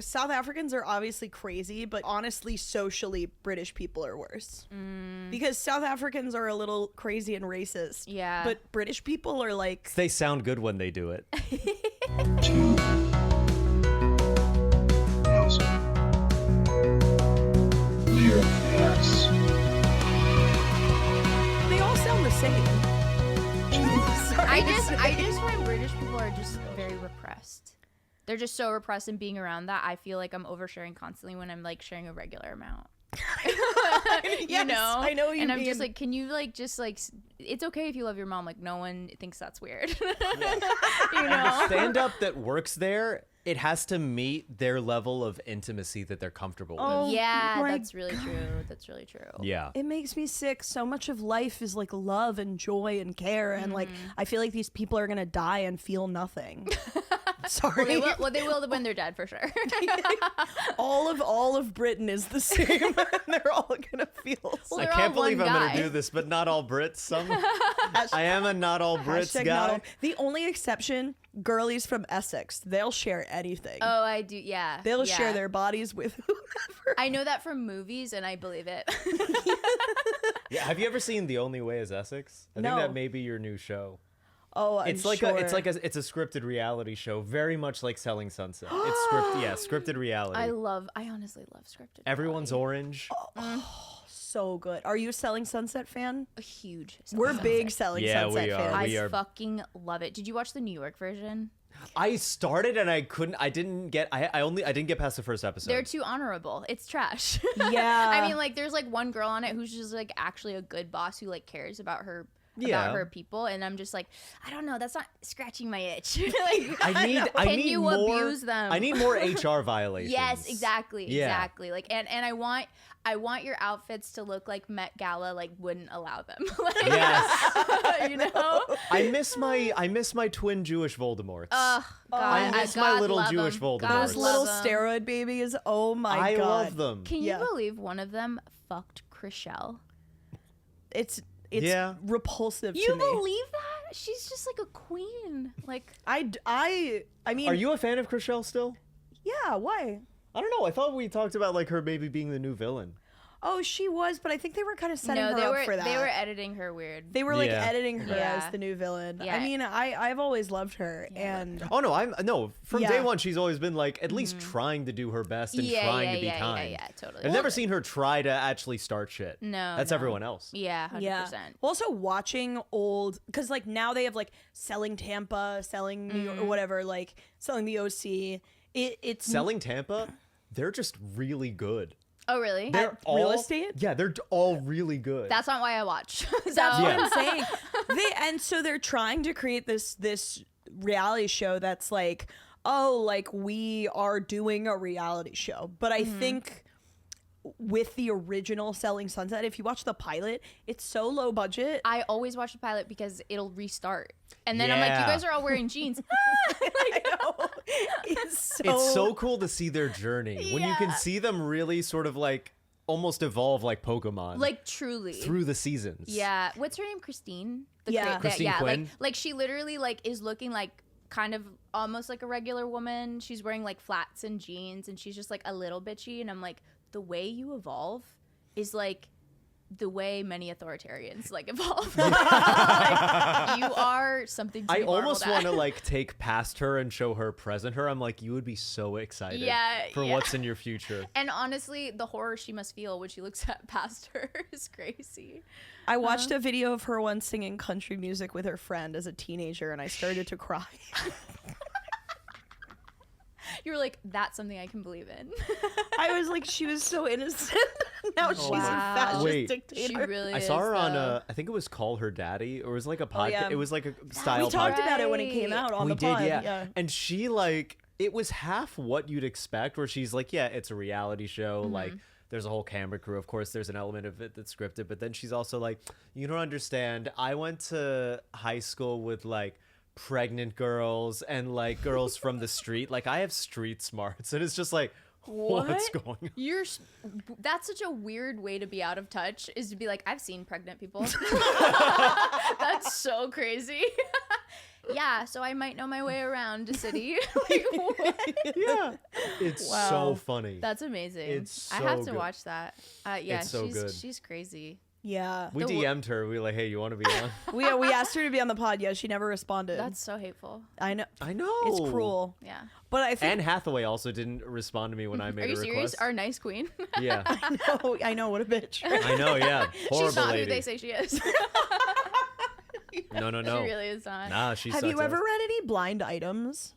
South Africans are obviously crazy, but honestly, socially, British people are worse. Because South Africans are a little crazy and racist. Yeah. But British people are like... They sound good when they do it. Nosy Meerkats. They all sound the same. Sorry. I just find British people are just very repressed. They're just so repressed, and being around that, I feel like I'm oversharing constantly when I'm like sharing a regular amount. Yes, You know, I know what you and mean. I'm just like, can you like just like it's okay if you love your mom, like no one thinks that's weird. You The know, stand-up that works there, it has to meet their level of intimacy that they're comfortable Oh, with. yeah, my that's really true. That's really true. Yeah. It makes me sick. So much of life is like love and joy and care, and like I feel like these people are gonna die and feel nothing. Sorry. They will when they're dead for sure. all of Britain is the same, and they're all gonna feel. Well, I they're can't all believe one I'm going guy. to do this, but not all Brits. I am a not all Brits Hashtag guy. not all- The only exception, girlies from Essex. They'll share anything. Oh, I do. Yeah, They'll yeah. share their bodies with whoever. I know that from movies, and I believe it. Yeah, have you ever seen The Only Way is Essex? I No. think that may be your new show. Oh, I'm It's like sure. it's a scripted reality show, very much like Selling Sunset. It's scripted reality. I honestly love scripted. Everyone's reality. orange. so good. Are you a Selling Sunset fan? A huge. We're Sunset. big Selling Yeah, Sunset we are. fans. We I are- fucking love it. Did you watch the New York version? I started and I didn't get past the first episode. They're too honorable. It's trash. Yeah. I mean, like, there's like one girl on it who's just like actually a good boss who like cares about her. Yeah. About her people, and I'm just like, I don't know, that's not scratching my itch. Like, I can need you more, abuse them? I need more HR violations. Yes, exactly, Yeah. exactly. Like, and I want your outfits to look like Met Gala, like wouldn't allow them. Like, Yes. you know. I miss my twin Jewish Voldemorts. God, I miss my God little love Jewish 'em. Voldemorts. God Those little love 'em. steroid babies. Oh my I god. love them. Can you Yeah. believe one of them fucked Chriselle? It's Yeah. repulsive You to me. believe that? She's just like a queen. Like, I mean, Are you a fan of Chriselle still? yeah, why? I don't know. I thought we talked about like her maybe being the new villain. Oh, she was, but I think they were kind of setting no, her they up were for that. they were editing her weird. They were like Yeah. editing her Yeah. as the new villain. Yeah. I mean, I've always loved her, and Oh no, from Yeah. day one she's always been like at least trying to do her best and trying to be kind. Yeah, totally. I've never seen her try to actually start shit. No, That's no. everyone else. Yeah, 100%. yeah. Also, watching old, because like now they have like Selling Tampa, Selling New York, or whatever, like Selling the OC. It's Selling Tampa, they're just really good. Oh, really? They're real estate? Yeah, they're all really good. That's not why I watch. That's So- what I'm saying. And so they're trying to create this reality show that's like, oh, like we are doing a reality show. But I think with the original Selling Sunset, if you watch the pilot, it's so low budget. I always watch the pilot because it'll restart. And then I'm like, you Yeah. guys are all wearing jeans. I know. It's so cool to see their journey when you can see them really sort of like almost evolve like Pokemon Like, truly. through the seasons. Yeah. What's her name? Christine? Yeah. Christine yeah, Quinn? like she literally like is looking like kind of almost like a regular woman. She's wearing like flats and jeans, and she's just like a little bitchy. And I'm like, the way you evolve is like the way many authoritarians like evolve. Like, you are something to I be marveled almost at. want to like take past her and show her present her. I'm like, you would be so excited for Yeah. what's in your future. And honestly, the horror she must feel when she looks at past her is crazy. I watched a video of her once singing country music with her friend as a teenager, and I started to cry. You were like, that's something I can believe in. I was like, she was so innocent. Now she's wow. a fascist Wait. dictator. She really I is. saw her on though. I think it was Call Her Daddy, or it was like a podcast. yeah. It was like a style We talked podcast. about it when it came out on We the did, pod. yeah. And she like, it was half what you'd expect, where she's like, yeah, it's a reality show. Mm-hmm. Like, there's a whole camera crew. Of course, there's an element of it that's scripted, but then she's also like, you don't understand. I went to high school with like pregnant girls and like girls from the street. Like, I have street smarts, and it's just like, what's going on? That's such a weird way to be out of touch, is to be like, I've seen pregnant people. That's so crazy. Yeah, so I might know my way around a city. Like, what? Yeah. It's Wow. so funny. That's amazing. It's I have so to good. watch that. Yeah, It's so good. she's crazy. Yeah. We DM'd her. We were like, hey, you want to be on? We asked her to be on the pod. Yeah, she never responded. That's so hateful. I know. I know. It's cruel. Yeah. But I think Anne Hathaway also didn't respond to me when I made Are you a serious? request. Our nice queen. Yeah. I know what a bitch. I know, yeah. Horrible She's not lady. who they say she is. No. She really is not. Nah, she Have sucks you ever ass. read any blind items?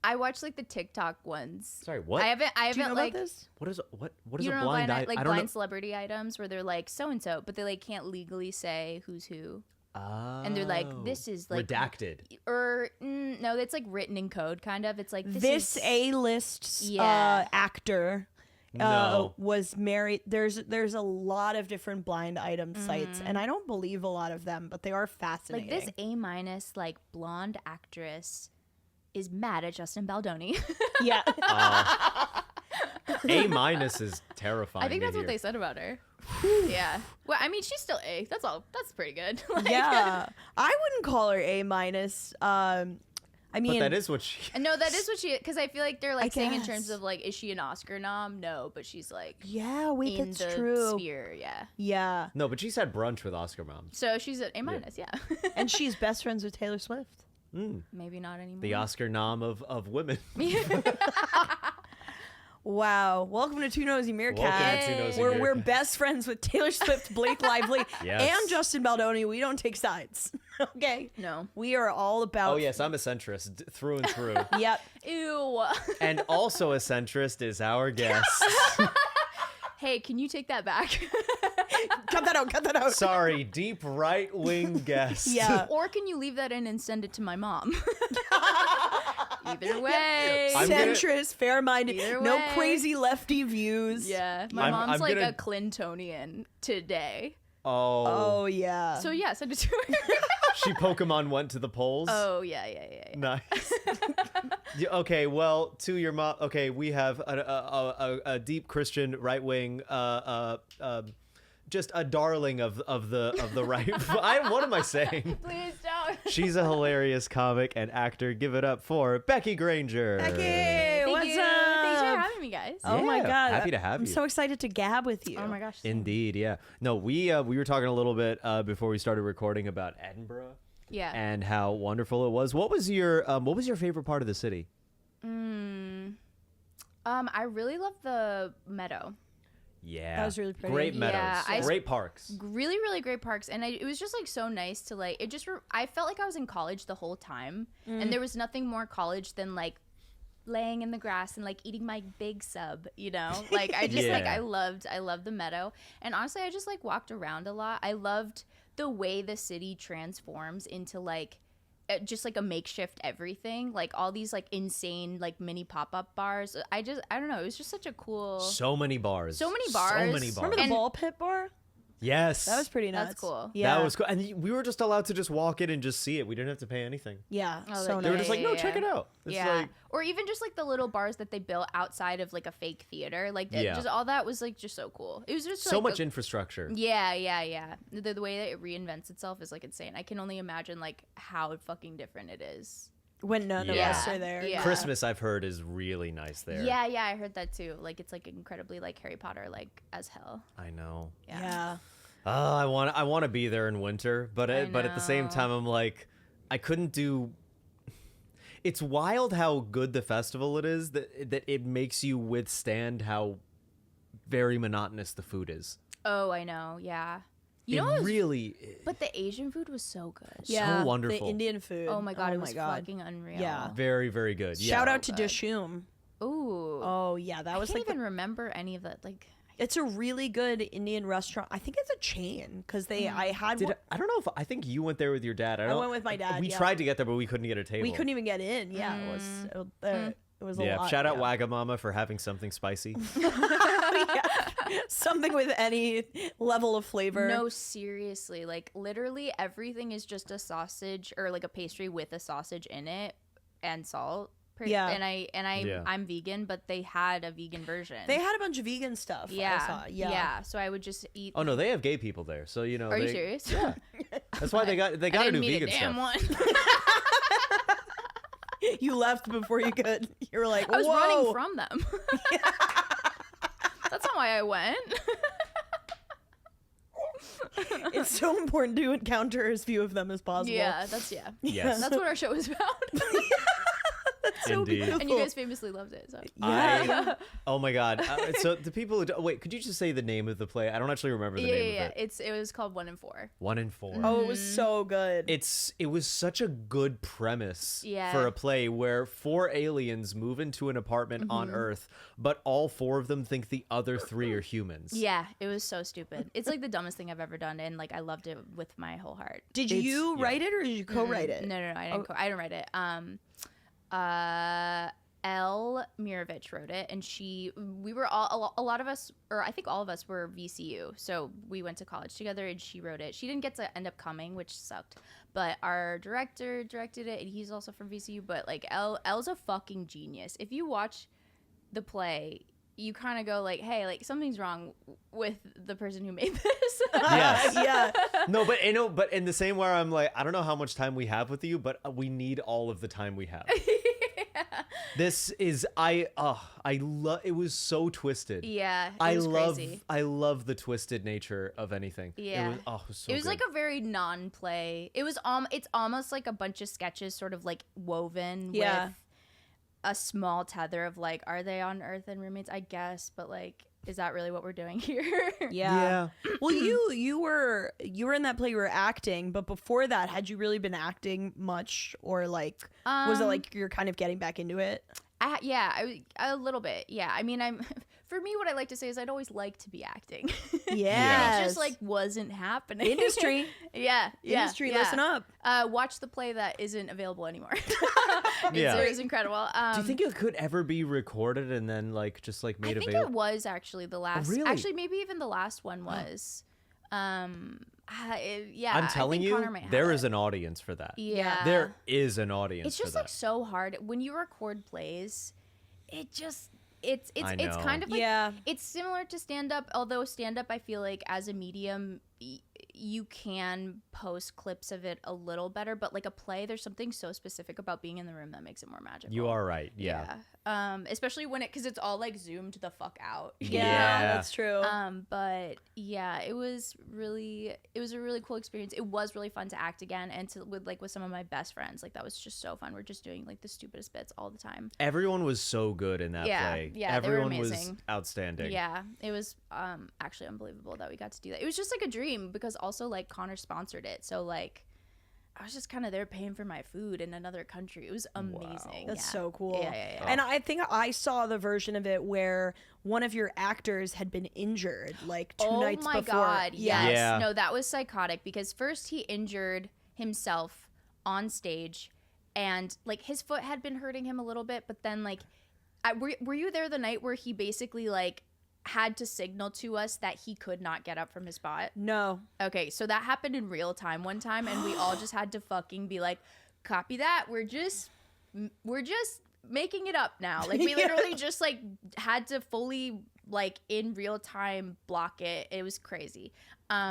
I watch like the TikTok ones. Sorry, what? I haven't Do you know like about this? What is you a don't know blind blind item? like I don't blind know. celebrity items where they're like so and so, but they like can't legally say who's who, Oh. and they're like this is like redacted. or no, it's like written in code kind of. It's like This is, A-list Yeah. actor No. was married. There's a lot of different blind item sites, and I don't believe a lot of them, but they are fascinating. like this A- like blonde actress is mad at Justin Baldoni. Yeah. A- is terrifying. I think to that's what hear. they said about her. Yeah. Well, I mean, she's still A. That's all. That's pretty good. Like, Yeah. I wouldn't call her A-. I mean, But that is what she. No, that is what she. Because I feel like they're like saying in terms guess. of like, is she an Oscar nom? No, but she's like yeah, wait, in that's the true. sphere. Yeah. Yeah. No, but she's had brunch with Oscar moms. So she's at A-. Yeah. And she's best friends with Taylor Swift. Maybe not anymore. The Oscar nom of women. Wow. Welcome to Two Nosy Meerkats. Welcome to Two Nosy We're Meerkats. best friends with Taylor Swift, Blake Lively, Yes. and Justin Baldoni. We don't take sides. Okay? No. We are all about. Oh yes, I'm a centrist through and through. Yep. Ew. And also a centrist is our guest. Hey, can you take that back? Cut that out. Cut that out. Sorry, deep right wing guest. Yeah. Or can you leave that in and send it to my mom? Either way. I'm gonna- Centrist, fair-minded, Either no way. crazy lefty views. Yeah. My I'm mom's like gonna- a Clintonian today. Oh yeah. So yeah, send it to her. She Pokemon went to the polls. Oh yeah. Nice. Yeah, okay, well, to your mom. Okay, we have a deep Christian right wing, just a darling of the right. What am I saying? Please don't. She's a hilarious comic and actor. Give it up for Becky Granger. Becky, Thank what's you. up? Thanks for having me, guys. Oh my Yeah, god. happy to have I'm you. so excited to gab with you. Oh my gosh. Indeed, yeah. No, we were talking a little bit before we started recording about Edinburgh Yeah. and how wonderful it was. What was your favorite part of the city? I really love the meadow. Yeah, That was really pretty. Great meadows, Yeah, great parks. Really, really great parks, and it was just like so nice to like. It just I felt like I was in college the whole time, and there was nothing more college than like laying in the grass and like eating my big sub, you know. Like I just like Yeah. I loved the meadow, and honestly, I just like walked around a lot. I loved the way the city transforms into like just like a makeshift everything, like all these like insane like mini pop-up bars. I don't know, it was just such a cool. So many bars. So many So bars. many bars. Remember the And- ball pit bar? Yes. That was pretty nuts. That's cool. Yeah. That was cool. And we were just allowed to just walk in and just see it. We didn't have to pay anything. Yeah. Oh, so that- They were nice. just like, no, check it out. It's yeah, like, or even just like the little bars that they built outside of like a fake theater, like Yeah. just all that was like just so cool. It was just so like, much infrastructure. yeah. The way that it reinvents itself is like insane. I can only imagine like how fucking different it is. When none of Yeah. us are there. Yeah. Christmas, I've heard, is really nice there. Yeah, I heard that too. Like it's like incredibly like Harry Potter like as hell. I know. Yeah. Oh, I want to be there in winter, but but at the same know. time, I'm like, I couldn't do. It's wild how good the festival it is that it makes you withstand how very monotonous the food is. Oh, I know. Yeah. You it know, what was- really. but the Asian food was so good. Yeah. wonderful. The Indian food. Oh my god, it was fucking unreal. Yeah. Very, very good. Yeah. Shout out to good. Dishoom. Ooh. Oh yeah, that was I like can't even remember any of that. Like. it's a really good Indian restaurant. I think it's a chain because I had one, I don't know if I think you went there with your dad. I went with my dad, We yeah. tried to get there, but we couldn't get a table. we couldn't even get in. Yeah, it was a Yeah. lot. Shout out yeah. Wagamama for having something spicy. Something with any level of flavor. No, seriously. Like literally everything is just a sausage or like a pastry with a sausage in it and salt. Yeah. Yeah. I'm vegan, but they had a vegan version. They had a bunch of vegan stuff. I yeah. saw. Yeah. So I would just eat. Oh no, they have gay people there, so you know. Are you they- serious? Yeah. That's why they got I to didn't do meet vegan a damn stuff. one. You left before you could. You were like, I was whoa. running from them. That's not why I went. It's so important to encounter as few of them as possible. Yeah. Yes. That's what our show is about. So Indeed. beautiful. And you guys famously loved it. So Oh my god. So the people who wait, could you just say the name of the play? I don't actually remember the name of it. It was called 1 in 4. 1 in 4. Oh, it was so good. It was such a good premise Yeah. for a play where 4 aliens move into an apartment on Earth, but all 4 of them think the other 3 are humans. Yeah, it was so stupid. It's like the dumbest thing I've ever done, and like I loved it with my whole heart. Did you write it or did you co-write it? No, I didn't. I didn't write it. Elle Mirovich wrote it, and we were all a lot of us, or I think all of us were VCU, so we went to college together, and she wrote it. She didn't get to end up coming, which sucked, but our director directed it, and he's also from VCU. But like Elle's a fucking genius. If you watch the play, you kind of go like, hey, like something's wrong with the person who made this. Yes. Yeah. No, but but in the same way, I'm like, I don't know how much time we have with you, but we need all of the time we have. This is I love. It was so twisted. Yeah, it was crazy. I love the twisted nature of anything. Yeah. It was so It was good. like a very non-play. It was it's almost like a bunch of sketches sort of like woven Yeah. with a small tether of like, are they on Earth and roommates? I guess, but like, is that really what we're doing here? Yeah. Well, you were in that play, you were acting, but before that, had you really been acting much, or like was it like you're kind of getting back into it? A little bit. Yeah. I mean, for me, what I like to say is I'd always like to be acting. Yeah. It just like wasn't happening. Industry. Yeah. Industry, listen up. Watch the play that isn't available anymore. Yeah. It's incredible. Do you think it could ever be recorded and then like just like made I think available? it was actually the last. really? Actually, maybe even the last one was. Yeah. I'm telling you, there is a. an audience for that. Yeah. There is an audience It's just for like that. so hard when you record plays. It just. It's I it's know. kind of like Yeah. it's similar to stand up, although stand up I feel like as a medium you can post clips of it a little better, but like a play, there's something so specific about being in the room that makes it more magical. You are right. Yeah. Especially when because it's all like zoomed the fuck out. you Yeah, know? that's true. But yeah, it was a really cool experience. It was really fun to act again, and with some of my best friends. Like that was just so fun. We're just doing like the stupidest bits all the time. Everyone was so good in that play. Yeah, they were everyone was amazing. outstanding. Yeah, it was actually unbelievable that we got to do that. It was just like a dream because also like Connor sponsored it, so like I was just kind of there paying for my food in another country. It was amazing. That's yeah. so cool. Yeah. And I think I saw the version of it where one of your actors had been injured like two nights before. Oh my god, yes. Yeah. No, that was psychotic because first he injured himself on stage and like his foot had been hurting him a little bit, but then like were you there the night where he basically like had to signal to us that he could not get up from his spot? No. Okay, so that happened in real time one time, and we all just had to fucking be like, copy that. We're just making it up now. Like we literally just like had to fully like in real time block it. It was crazy.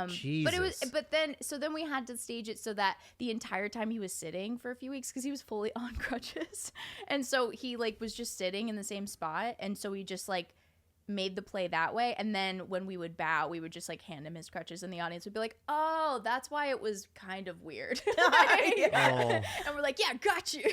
Jesus. But then we had to stage it so that the entire time he was sitting for a few weeks because he was fully on crutches, and so he like was just sitting in the same spot, and so we just like made the play that way, and then when we would bow we would just like hand him his crutches and the audience would be like, oh, that's why it was kind of weird. Oh. And we're like, yeah, got you.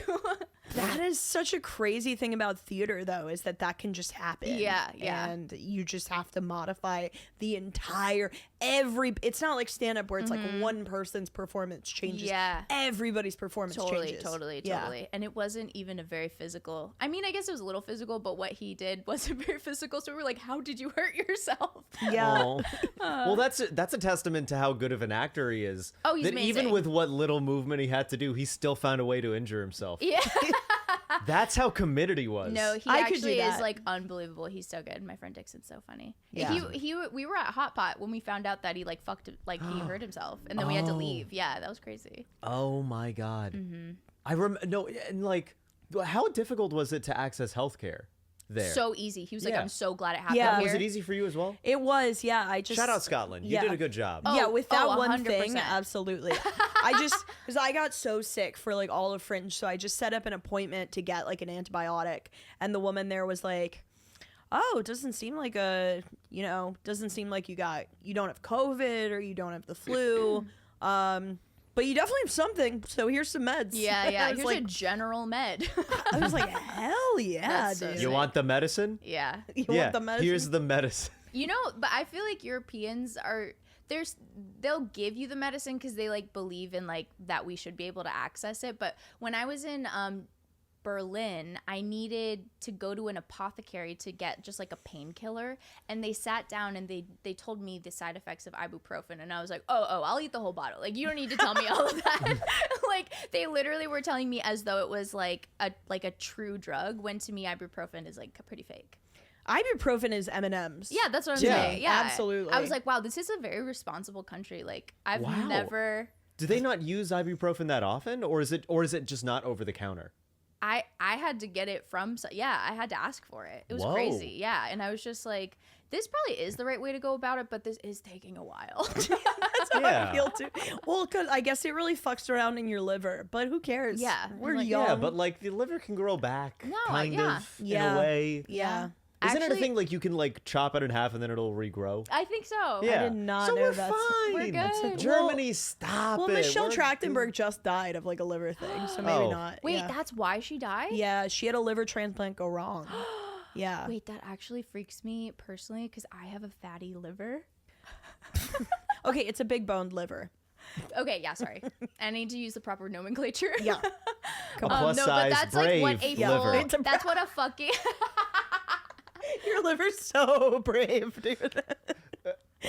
That is such a crazy thing about theater, though, is that can just happen. Yeah. And you just have to modify the entire it's not like stand-up where it's like one person's performance changes. Yeah. Everybody's performance changes. Totally. Yeah. And it wasn't even a very physical. I mean, I guess it was a little physical, but what he did wasn't very physical. So we were like, how did you hurt yourself? Yeah. Oh. Well, that's a testament to how good of an actor he is. Oh, he's that amazing. even with what little movement he had to do, he still found a way to injure himself. Yeah. That's how committed he was. No, he I could actually do is that. like unbelievable. He's so good. My friend Dixon's so funny. Yeah. We were at Hot Pot when we found out that he like he hurt himself, and then we had to Oh. leave. Yeah, that was crazy. Oh my God. Mm-hmm. I remember. No, and like, how difficult was it to access healthcare there. So easy. He was like, Yeah. I'm so glad it happened Yeah. here. Was it easy for you as well? It was, yeah. I just Shout out Scotland. You yeah. did a good job. yeah, with that one 100%. thing, absolutely. Because I got so sick for like all of Fringe, so I just set up an appointment to get like an antibiotic, and the woman there was like, "Oh, it doesn't seem like doesn't seem like you don't have COVID or you don't have the flu, but you definitely have something. So here's some meds." Yeah, I was here's like, a general med. I was like, hell yeah, That's so dude. You want the medicine? yeah. You Yeah. want the medicine? Here's the medicine. You know, but I feel like Europeans they'll give you the medicine because they like believe in like that we should be able to access it. But when I was in Berlin, I needed to go to an apothecary to get just like a painkiller, and they sat down and they told me the side effects of ibuprofen, and I was like, oh, I'll eat the whole bottle. Like, you don't need to tell me all of that. Like, they literally were telling me as though it was like a true drug, when to me ibuprofen is like pretty fake. Ibuprofen is M&M's. Yeah, that's what I'm Yeah, saying. Yeah, absolutely. I was like, wow, this is a very responsible country. Like, I've Wow. never. Do they not use ibuprofen that often, or is it just not over the counter? I had to get it from. I had to ask for it. It was Whoa. crazy. Yeah, and I was just like, this probably is the right way to go about it, but this is taking a while. That's how Yeah. I feel too. Well, because I guess it really fucks around in your liver, but who cares? Yeah, We're like- young. Yeah, but like the liver can grow back, No, kind yeah. of in Yeah. a way. yeah. Isn't it a Actually, thing like you can like chop it in half and then it'll regrow? I think so. Yeah. did not so know we're that. fine. We're good. Germany, stop Well, it. Michelle We're Trachtenberg just died of like a liver thing, so maybe Oh. not. Wait, yeah. that's why she died? Yeah, she had a liver transplant go wrong. Yeah. Wait, that actually freaks me personally because I have a fatty liver. Okay, it's a big boned liver. Okay, yeah, sorry. I need to use the proper nomenclature. Yeah. A plus no, but size that's like what a brave liver. It's a that's what a fucking Your liver's so brave, dude.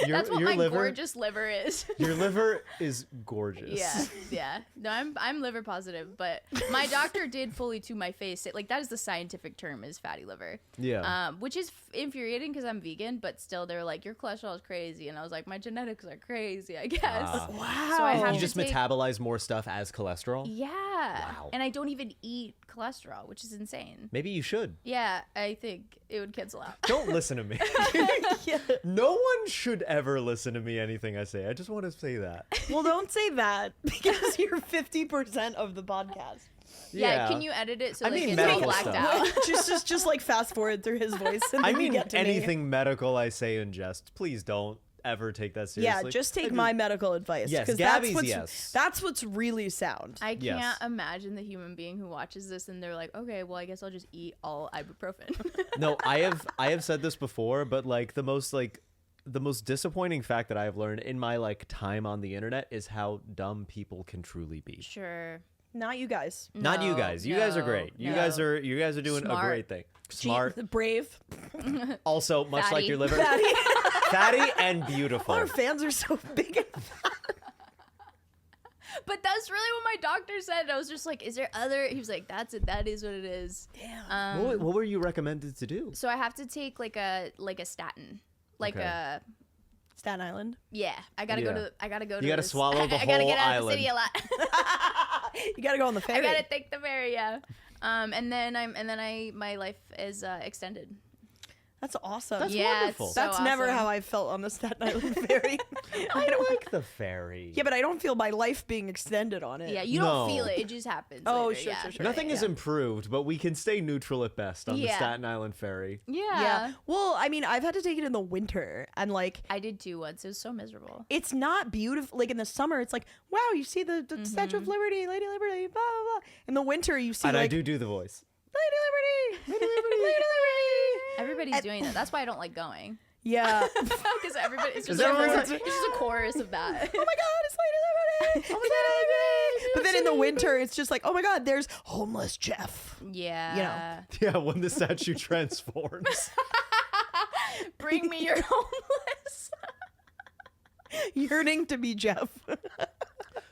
that's what my liver, gorgeous liver is. Your liver is gorgeous. Yeah. No, I'm liver positive, but my doctor did fully to my face say, like, that is the scientific term, is fatty liver. Yeah. Which is infuriating because I'm vegan, but still they're like, your cholesterol is crazy, and I was like, my genetics are crazy, I guess. Wow. So I have You to just take- metabolize more stuff as cholesterol? Yeah. Wow. And I don't even eat cholesterol, which is insane. Maybe you should. Yeah, I think it would cancel out. Don't listen to me. Yeah. No one should ever listen to me anything I say. I just want to say that. Well, don't say that because you're 50% of the podcast. Yeah, can you edit it so I like mean it's medical blacked stuff. out? just like fast forward through his voice. And I then you mean get to me. anything medical I say in jest. Please don't ever take that Yeah, seriously. just take my medical advice. Yes, 'cause Gabby's that's yes. That's what's really sound. I can't Yes. imagine the human being who watches this and they're like, okay, well, I guess I'll just eat all ibuprofen. No, I have said this before, but like the most disappointing fact that I have learned in my like time on the internet is how dumb people can truly be. Sure. Not you guys. Not you No, guys. You guys are no, great. You no. guys are doing Smart. a great thing. Smart. Brave. Also, much like Fatty. your liver. Fatty and beautiful. Our fans are so big. But that's really what my doctor said. I was just like, is there other? He was like, that's it. That is what it is. Damn. What were you recommended to do? So I have to take like a statin. Like Okay. a Staten Island. yeah. I gotta Yeah. go to You gotta this- swallow the I gotta whole get out of the island. city a lot. You gotta go on the ferry. I gotta take the ferry, yeah. And then my life is extended. That's awesome. That's Yeah, wonderful. it's so That's never awesome. how I felt on the Staten Island ferry. I like the ferry. Yeah, but I don't feel my life being extended on it. Yeah, you No. don't feel it. It just happens. Oh, later, sure, yeah. sure, sure. Nothing is Yeah. improved, but we can stay neutral at best on the Yeah. Staten Island ferry. Yeah. Yeah. Well, I mean, I've had to take it in the winter, and like, I did too once. It was so miserable. it's not beautiful. Like in the summer, it's like, wow, you see the Statue of Liberty, Lady Liberty, blah blah blah. In the winter, you see And like I do the voice. Lady Liberty, Lady Liberty, Lady Liberty. Everybody's doing that. That's why I don't like going. Yeah. Because everybody, it's just, everyone- it's just a chorus of that. Oh my God, it's Lady Liberty. Oh my God, Lady Liberty. But then in the winter, it's just like, oh my God, there's homeless Jeff. Yeah. Yeah, when the statue transforms. Bring me your homeless. Yearning to be Jeff.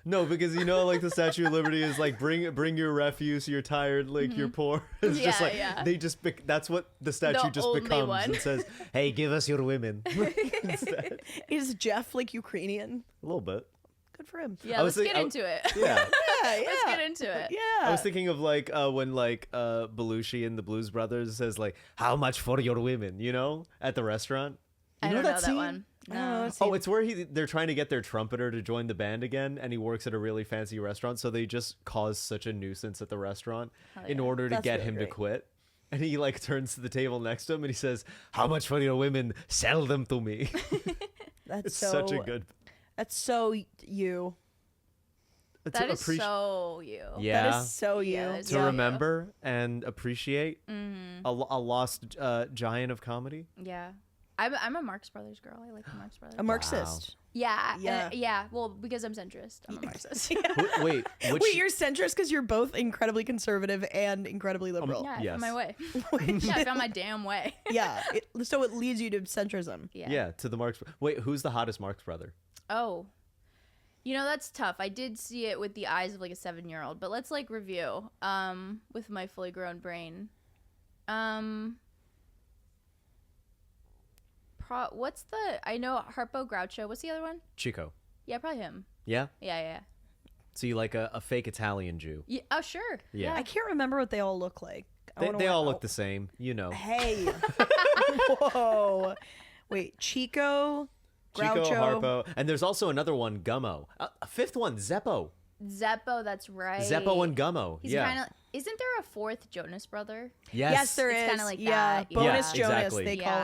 No, because you know, like the Statue of Liberty is like bring your refuse. You're tired, like you're poor. It's just Yeah, like yeah. they just that's what the statue just only becomes one. and says, "Hey, give us your women." Instead, Is Jeff like Ukrainian? a little bit. Good for him. Yeah, let's get into it. Yeah. Let's get into it. Yeah. I was thinking of like when like Belushi and the Blues Brothers says like, "How much for your women?" You know, at the restaurant. You I don't know that scene? one. I don't know No. that scene. Oh, it's where they're trying to get their trumpeter to join the band again, and he works at a really fancy restaurant, so they just cause such a nuisance at the restaurant in order to That's get really him to great. quit. And he like turns to the table next to him and he says, "How much for your women? Sell them to me." That's It's so such a good. That's so you. That is so you. Yeah. That is so you. Yeah, that's To so remember and appreciate Mm-hmm. a lost giant of comedy. Yeah. I'm a Marx Brothers girl. I like the Marx Brothers. A Marxist. Yeah. Yeah. Yeah. Well, because I'm centrist. I'm a Marxist. Wait, which? Wait, you're centrist because you're both incredibly conservative and incredibly liberal. Yeah, I Yes. found my way. Yeah, I found my damn way. Yeah. So it leads you to centrism. Yeah, to the Marx. Wait, who's the hottest Marx brother? Oh. You know, that's tough. I did see it with the eyes of like a 7-year-old, but let's like review with my fully grown brain. What's the I know Harpo Groucho. What's the other one? Chico. Yeah, probably him. Yeah. Yeah. So you like a fake Italian Jew? Yeah. Oh, sure. Yeah. I can't remember what they all look like. They all look the same, you know. Hey. Whoa. Wait, Chico, Groucho. Chico, Harpo, and there's also another one, Gummo. A fifth one, Zeppo. Zeppo, that's right. Zeppo and Gummo. He's yeah. kind of. Isn't there a fourth Jonas brother? Yes, there is. It's kinda like yeah, that, bonus yeah. Jonas, Exactly. they call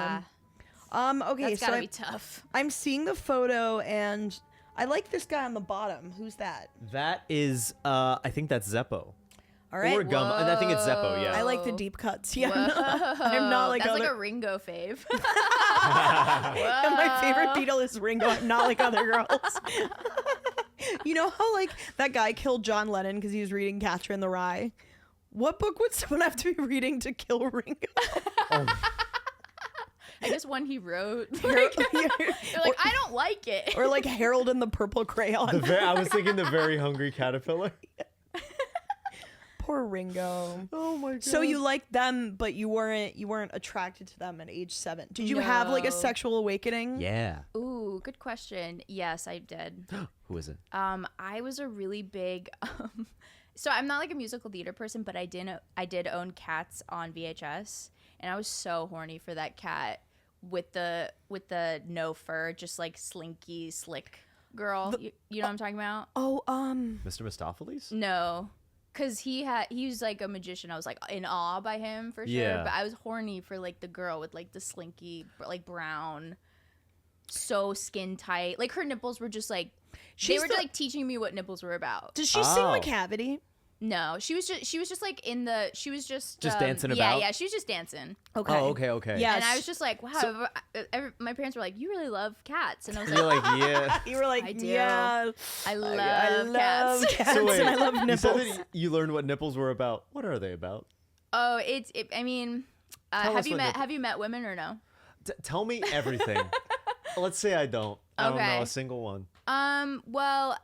him. Okay, That's so gotta be tough. I'm seeing the photo and I like this guy on the bottom. Who's that? That is, I think that's Zeppo. All right. Or Gummo. And I think it's Zeppo, yeah. I like the deep cuts. Yeah, Whoa. I'm not like That's other. like a Ringo fave. And my favorite Beatle is Ringo. I'm not like other girls. You know how like that guy killed John Lennon because he was reading Catcher in the Rye? What book would someone have to be reading to kill Ringo? I guess one he wrote. Or, They're like, I don't like it. or like Harold and the Purple Crayon. I was thinking the Very Hungry Caterpillar. Poor Ringo. Oh my god. So you liked them, but you weren't attracted to them at age 7. Did you have like a No. sexual awakening? Yeah. Ooh, good question. Yes, I did. Who is it? I was a really big. So I'm not like a musical theater person, but I did own Cats on VHS, and I was so horny for that cat with the no fur, just like slinky slick girl. You know what I'm talking about? Oh, Mr. Mistopheles? No. Cause he was like a magician. I was like in awe by him for sure. Yeah. But I was horny for like the girl with like the slinky, like brown, so skin tight. Like her nipples were just like they were like teaching me what nipples were about. Does she sing Oh. like Cavity? No, she was just like she was just dancing yeah, about? Yeah, she was just dancing. Okay. Oh, okay. Yeah. And I was just like, wow. My parents were like, you really love cats, and I was You're like, like, yeah. You were like, I do. yeah, I love, I love cats So wait, and I love you nipples. said that you learned what nipples were about. What are they about? Oh, I mean, Tell us what have you met women or no? Tell me everything. Let's say I don't. I don't Okay. know a single one. Well,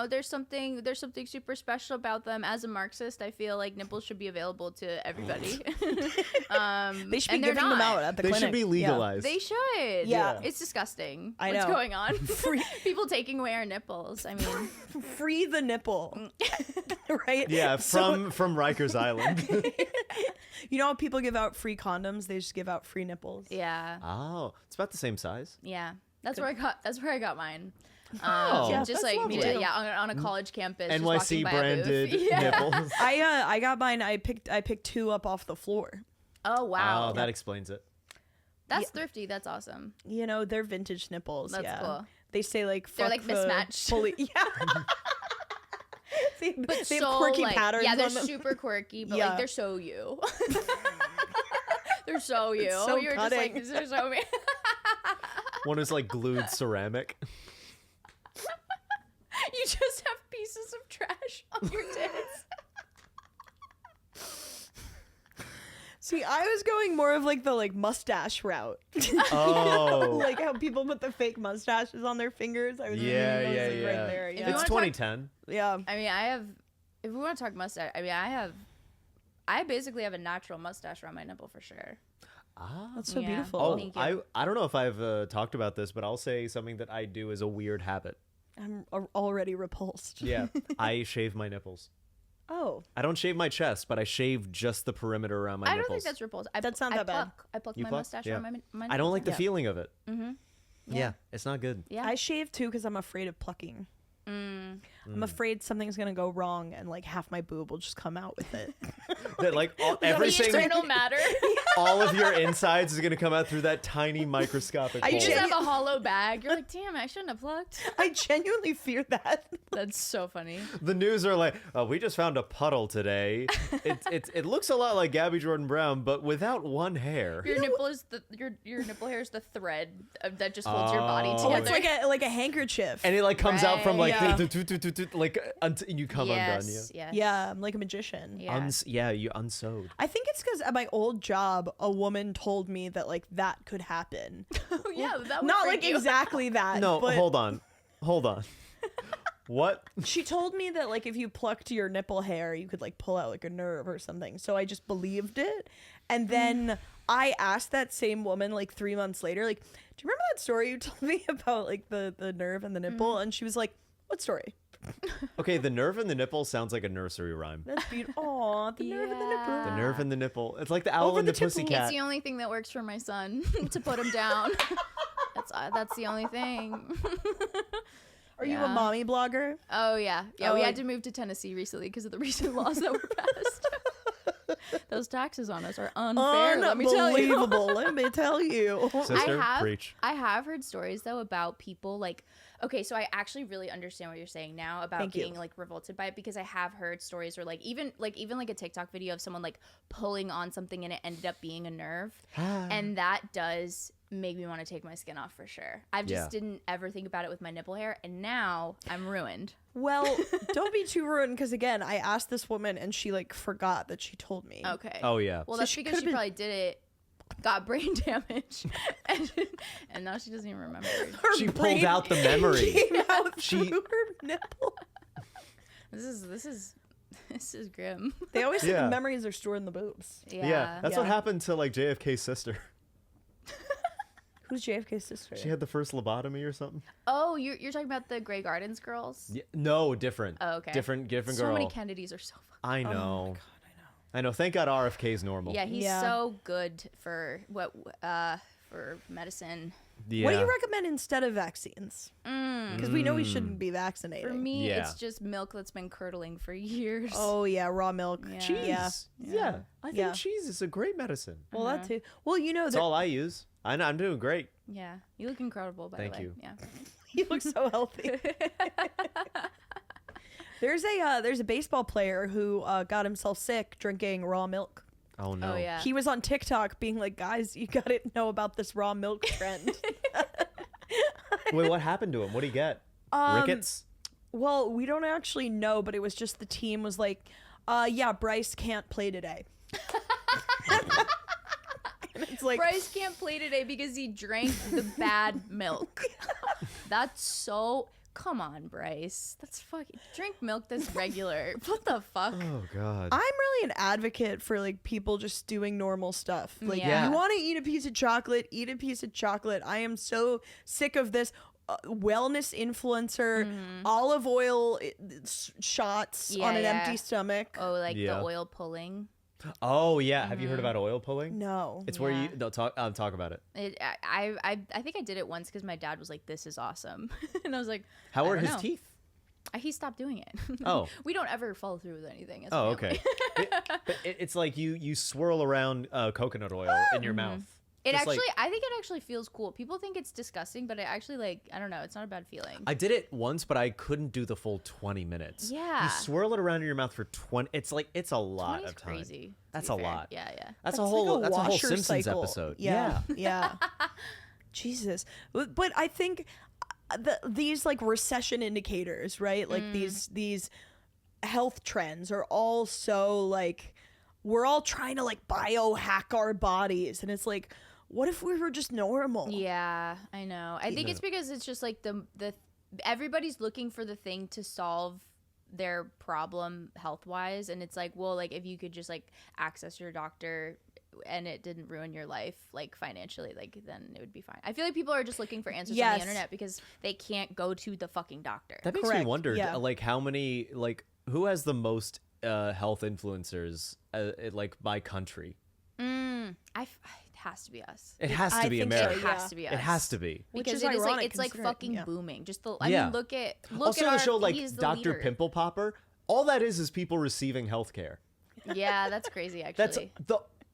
there's something super special about them. As a Marxist, I feel like nipples should be available to everybody. They should be and they're giving them not. out at the They clinic. should be Yeah. legalized. They should. Yeah. It's disgusting. I What's know. going on? People taking away our nipples. I mean, Free the nipple, right? Yeah, So- from Rikers Island. you know how people give out free condoms? They just give out free nipples. yeah, Oh, it's about the same size. yeah. That's where I got mine. Oh, Yeah, just that's like lovely. on a college campus. just NYC walking by a booth. branded Yeah. nipples. I got mine. I picked 2 up off the floor. Oh wow, Oh, that explains it. that's thrifty. That's awesome. You know, they're vintage nipples. That's yeah. cool. They say like They're, fuck like, the mismatched. Yeah. they But have so, quirky like, patterns. Yeah, they're on them. super quirky, but Yeah. like they're so you. They're so you. so You're just like, cutting. they're so me. One is like glued ceramic. You just have pieces of trash on your tits. See, I was going more of like the mustache route. Oh. Like how people put the fake mustaches on their fingers. I was Yeah, I was, yeah, like, yeah. right there. If Yeah. you It's wanna 2010. Yeah. I mean, if we want to talk mustache, I mean, I basically have a natural mustache around my nipple for sure. Ah. That's so Yeah. beautiful. Oh, Thank you. I don't know if I've talked about this, but I'll say something that I do is a weird habit. I'm already repulsed. Yeah, I shave my nipples. Oh, I don't shave my chest, but I shave just the perimeter around my I nipples. don't think that's repulsive. That's not that bad. I pluck You my pluck? mustache Yeah. on my I don't like the Yeah. feeling of it. Mm-hmm. Yeah, it's not good. Yeah. I shave too because I'm afraid of plucking. I'm afraid something's gonna go wrong and like half my boob will just come out with it. That like The everything, internal matter. all of your insides is gonna come out through that tiny microscopic I hole. You just Genu- have a hollow bag. You're like, damn, I shouldn't have plucked. I genuinely fear that. That's so funny. The news are like, oh, we just found a puddle today. It looks a lot like Gabby Jordan Brown, but without one hair. Your nipple is your nipple hair is the thread that just holds your body Oh. together. Oh, it's like a handkerchief. And it like comes out from like Right. like until you come undone. yes. Yeah, I'm like a magician. Yeah. You unsewed. I think it's because at my old job, a woman told me that like that could happen. Oh, yeah, that would Not freak like you. exactly that. No, but hold on. What? She told me that like if you plucked your nipple hair, you could like pull out like a nerve or something. So I just believed it. And then I asked that same woman like 3 months later, like, do you remember that story you told me about like the nerve and the nipple? And she was like, what story? Okay, the nerve and the nipple sounds like a nursery rhyme. That's beautiful. Aw, the nerve and the nipple. The nerve and the nipple. It's like the owl Over and the the tipple. pussycat. It's the only thing that works for my son to put him down. That's the only thing. Are you a Yeah. mommy blogger? Oh yeah, yeah. Oh, we like- had to move to Tennessee recently because of the recent laws that were passed. Those taxes on us are unfair. Let me tell you. Unbelievable. Let me tell you. Sister, preach. I have heard stories though about people like, okay, so I actually really understand what you're saying now about Thank you. being like revolted by it, because I have heard stories where like even like a TikTok video of someone like pulling on something and it ended up being a nerve, and that does make me want to take my skin off for sure. I just Yeah. didn't ever think about it with my nipple hair, and now I'm ruined. Well, don't be too ruined because again, I asked this woman and she like forgot that she told me. Okay. Oh yeah. Well, So that's she because could've she been- probably did it, got brain damage, and now she doesn't even remember. Her She pulled brain out the memory. came out She- through her nipple. This is grim. They always say Yeah. the memories are stored in the boobs. Yeah, that's what Yeah. happened to like JFK's sister. Who's JFK's sister? She had the first lobotomy or something. Oh, you're talking about the Grey Gardens girls? Yeah, no, different. Oh, okay. Different So girl. many Kennedys are so fun. I Oh my know. God, I know. Thank God RFK's normal. Yeah, he's Yeah. so good for for medicine. Yeah. What do you recommend instead of vaccines? Because we know we shouldn't be vaccinating. For me, Yeah. it's just milk that's been curdling for years. Oh yeah, raw milk. Yeah. Cheese. Yeah. Yeah. I think Yeah. cheese is a great medicine. Well, that too. Well, you know, That's that all I use. I'm doing great. Yeah, you look incredible. By Thank the way, you. Yeah. you look so healthy. There's a baseball player who got himself sick drinking raw milk. Oh no. Oh yeah. He was on TikTok being like, guys, you gotta know about this raw milk trend. Wait, what happened to him? What did he get? Rickets? Well, we don't actually know, but it was just the team was like, yeah, Bryce can't play today. And it's like, Bryce can't play today because he drank the bad milk. That's so. Come on, Bryce. That's fucking drink milk that's regular. What the fuck? Oh god. I'm really an advocate for like people just doing normal stuff. Like, Yeah. you want to eat a piece of chocolate, eat a piece of chocolate. I am so sick of this wellness influencer olive oil shots Yeah, on an yeah. empty stomach. Oh, like Yeah. the oil pulling. Oh yeah. Have you heard about oil pulling? No. It's where Yeah. you no talk about it. I think I did it once because my dad was like, "This is awesome," and I was like, How I are don't his know. teeth? He stopped doing it. Oh. We don't ever follow through with anything. As a Oh, family. okay. But it's like you swirl around coconut oil in your mouth. It Just like- actually, I think it actually feels cool. People think it's disgusting, but it actually, like, I don't know, it's not a bad feeling. I did it once, but I couldn't do the full 20 minutes. Yeah. You swirl it around in your mouth for 20. It's a lot 20's of time. crazy. to That's be a fair. lot. Yeah, yeah. That's like a whole washer Simpsons cycle. episode. Yeah. Yeah. Jesus. But I think these like recession indicators, right? Like these health trends are all so like we're all trying to like biohack our bodies and it's like what if we were just normal? Yeah, I know. I think it's because it's just like the everybody's looking for the thing to solve their problem health wise, and it's like, well, like if you could just like access your doctor and it didn't ruin your life like financially, like then it would be fine. I feel like people are just looking for answers on Yes. the internet because they can't go to the fucking doctor. That makes me Correct, wonder, yeah. like how many, like who has the most health influencers, like by country? It has to be us. It has to I be think so, America. It has to be us. It has to be. Which Because is it is like ironic it's like considering- fucking yeah. booming. Just the Yeah. look at Also, at the our, show like he's the Dr. leader. Pimple Popper. All that is people receiving health care. Yeah, that's crazy That's actually.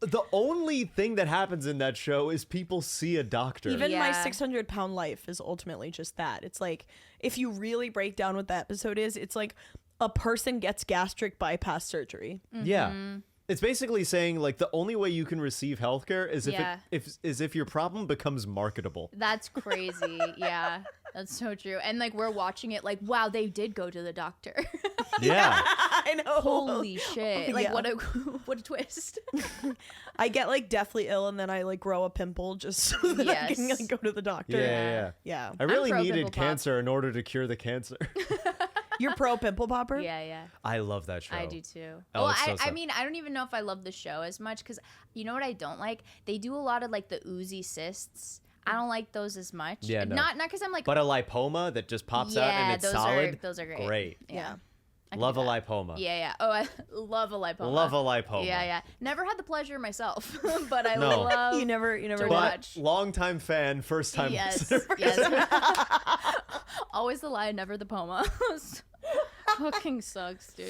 the only thing that happens in that show is people see a doctor. Even my Yeah. 600-pound life is ultimately just that. It's like, if you really break down what the episode is, it's like a person gets gastric bypass surgery. Yeah. It's basically saying like the only way you can receive healthcare is Yeah. if your problem becomes marketable. That's crazy. Yeah, that's so true. And like we're watching it like, wow, they did go to the doctor. Yeah. I know. Holy shit! Like Yeah. what a what a twist. I get like deathly ill and then I like grow a pimple just so that I can Yes. like go to the doctor. Yeah. Yeah. I really pro needed pimple pop. cancer in order to cure the cancer. You're pro pimple popper? Yeah. I love that show. I do too. Oh, Well, it's so I sad. mean, I don't even know if I love the show as much because you know what I don't like? They do a lot of like the oozy cysts. I don't like those as much. Yeah, no. Not because I'm like, But a lipoma that just pops out and it's those solid. those are great. Great. Yeah. I can Love do a that. lipoma. Yeah. Oh, I love a lipoma. Love a lipoma. Yeah. Never had the pleasure myself, but I No. love. You never to But watch. longtime fan, first time Yes. listener. Yes. Always the lie, never the poma. Fucking sucks, dude.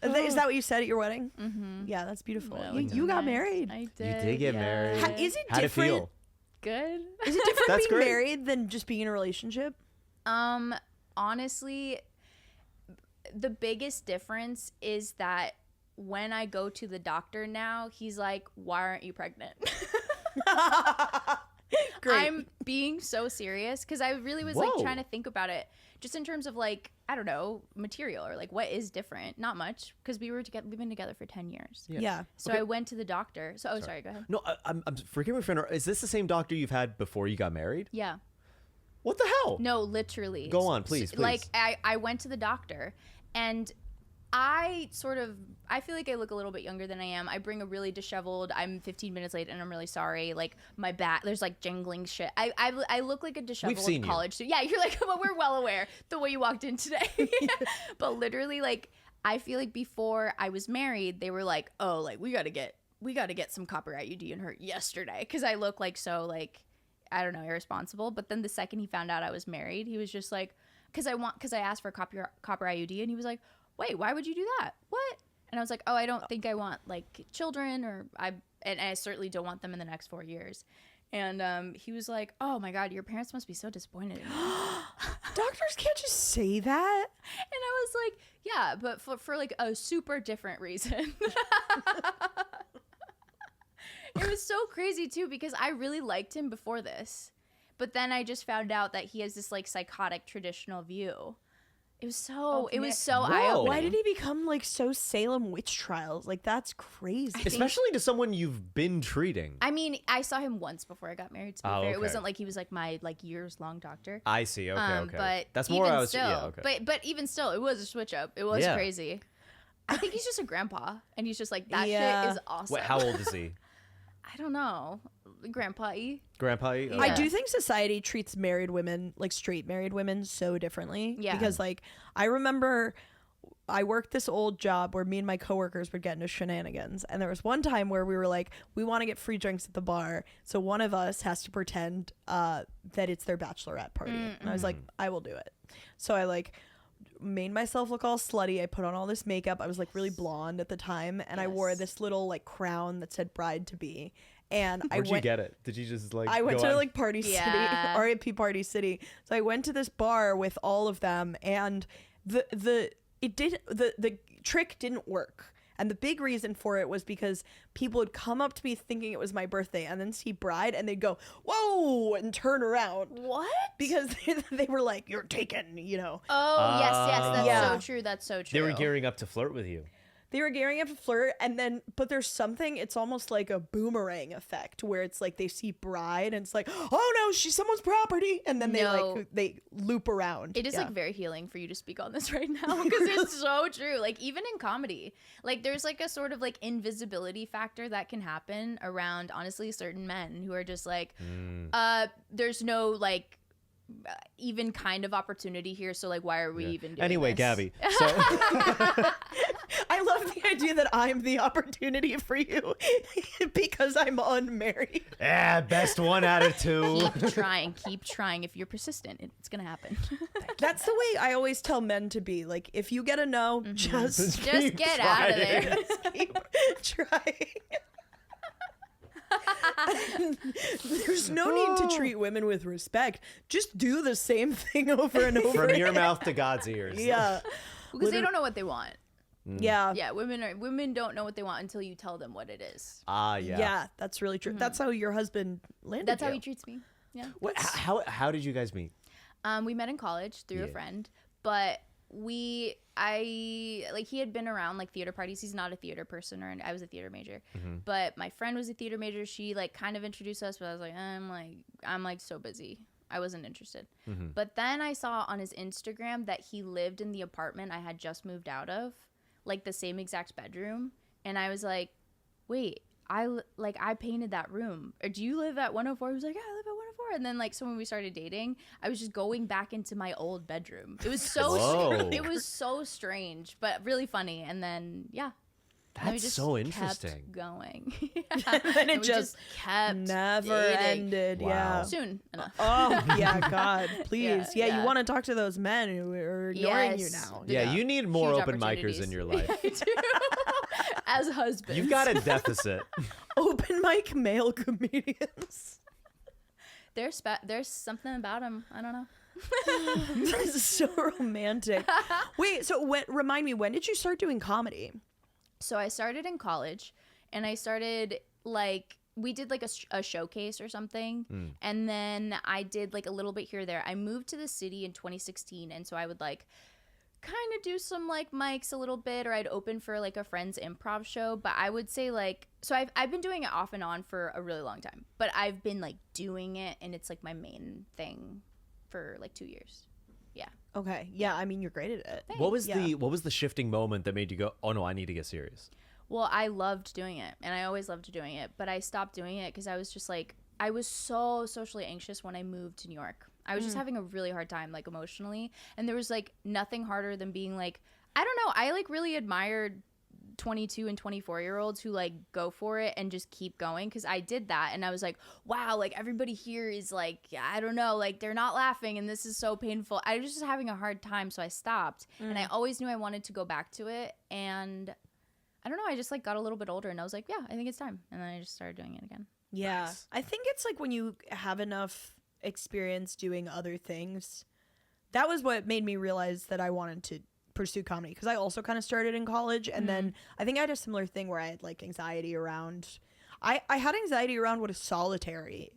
Is that what you said at your wedding? Mm-hmm. Yeah, that's beautiful. Well, You got nice. married. I You did. did get yeah. married. Is it How'd it different? feel? Good. Is it different That's being great. married than just being in a relationship? Honestly, the biggest difference is that when I go to the doctor now, he's like, "Why aren't you pregnant?" Great. I'm being so serious because I really was like Whoa. trying to think about it just in terms of like, I don't know, material or like what is different. Not much because we've been together for 10 years. Yeah. So I went to the doctor. So sorry, go ahead. No, I'm forgive me for interrupting. Is this the same doctor you've had before you got married? Yeah. What the hell? No, literally. Go on, please, Like please. I went to the doctor and I feel like I look a little bit younger than I am. I bring a really disheveled, I'm 15 minutes late and I'm really sorry. Like my back, there's like jingling shit. I look like a disheveled seen you. college student. Yeah, you're like, well, we're well aware the way you walked in today. But literally like, I feel like before I was married, they were like, oh, like we gotta get some copper IUD in her yesterday. Cause I look like so like, I don't know, irresponsible. But then the second he found out I was married, he was just like, because I asked for copper IUD, and he was like, wait, why would you do that? What? And I was like, oh, I don't think I want like children, and I certainly don't want them in the next 4 years. And he was like, oh my God, your parents must be so disappointed in you. Doctors can't just say that. And I was like, yeah, but for like a super different reason. It was so crazy too because I really liked him before this, but then I just found out that he has this like psychotic traditional view. It was so Whoa. eye-opening. Why did he become like so Salem witch trials? Like that's crazy. Especially to someone you've been treating. I mean, I saw him once before I got married. To be Oh, fair, okay. it wasn't like he was like my like years-long doctor. I see. Okay, okay. But That's more even I was. still, Yeah, okay. but even still, it was a switch up. It was Yeah. crazy. I think he's just a grandpa, and he's just like that Yeah. shit is awesome. Wait, how old is he? I don't know, grandpa-y. Grandpa? Yeah. I do think society treats married women, like straight married women, so differently. Yeah. Because like I remember I worked this old job where me and my coworkers would get into shenanigans. And there was one time where we were like, we want to get free drinks at the bar. So one of us has to pretend that it's their bachelorette party. And I was like, I will do it. So I like made myself look all slutty. I put on all this makeup. I was like really blonde at the time. And I wore Yes. this little like crown that said bride to be. And Where'd I you went get it? Did you just like I went go to out- like Party Yeah. City, RIP Party City. So I went to this bar with all of them, and the trick didn't work. And the big reason for it was because people would come up to me thinking it was my birthday and then see bride and they'd go, whoa, and turn around. What? Because they were like, you're taken, you know. Oh, yes, that's Yeah. so true. That's so true. They were gearing up to flirt with you. they were gearing up to flirt, and then but there's something, it's almost like a boomerang effect where it's like they see bride and it's like, oh no, she's someone's property, and then they loop around. It is like very healing for you to speak on this right now because it's so true. Like even in comedy, like there's like a sort of like invisibility factor that can happen around honestly certain men who are just like there's no like even kind of opportunity here, so like why are we even doing anyway this? Gabby, so I love the idea that I'm the opportunity for you because I'm unmarried. best 1 out of 2. keep trying. If you're persistent, it's gonna happen. That's the way I always tell men to be. Like, if you get a no, just Get out of there. keep trying. There's no need to treat women with respect. Just do the same thing over and over. From your mouth to God's ears. Yeah. Because they don't know what they want. Yeah. Yeah, women don't know what they want until you tell them what it is. Yeah. Yeah, that's really true. That's how your husband landed That's how you. he treats me. Yeah. How did you guys meet? We met in college through a friend, but he had been around like theater parties. He's not a theater person, or I was a theater major, but my friend was a theater major. She like kind of introduced us, but I was like, I'm like so busy. I wasn't interested. But then I saw on his Instagram that he lived in the apartment I had just moved out of, like the same exact bedroom. And I was like, wait, I painted that room. Or do you live at 104? He was like, yeah, I live at 104. And then like, so when we started dating, I was just going back into my old bedroom. It was so it was so strange, but really funny. And then That's so interesting. Kept going. And then it just kept never dating. ended. Wow. Yeah. Soon enough. Oh yeah, God, please. Yeah, Yeah. you want to talk to those men who are ignoring you Yes. now. Yeah, you need more Huge open micers in your life. I do. As husbands. You've got a deficit. Open mic male comedians. There's something about them. I don't know. This is so romantic. Wait, so remind me, when did you start doing comedy? So I started in college, and I started like we did like a showcase or something, and then I did like a little bit here or there. I moved to the city in 2016, and so I would like kind of do some like mics a little bit, or I'd open for like a friend's improv show. But I would say like, so I've been doing it off and on for a really long time, but I've been like doing it, and it's like my main thing for like 2 years. Yeah. Okay. Yeah, I mean, you're great at it. What was the shifting moment that made you go, oh no, I need to get serious? Well, I loved doing it, and I always loved doing it, but I stopped doing it because I was just like, I was so socially anxious when I moved to New York. I was just having a really hard time, like emotionally, and there was like nothing harder than being like, I don't know, I like really admired 22 and 24-year-olds who like go for it and just keep going, because I did that, and I was like, wow, like everybody here is like, I don't know, like they're not laughing, and this is so painful. I was just having a hard time, so I stopped. And I always knew I wanted to go back to it, and I don't know, I just like got a little bit older, and I was like, yeah, I think it's time, and then I just started doing it again. Yeah. Nice. I think it's like when you have enough experience doing other things. That was what made me realize that I wanted to pursue comedy, because I also kind of started in college, and then I think I had a similar thing where I had like anxiety around I had anxiety around what a solitary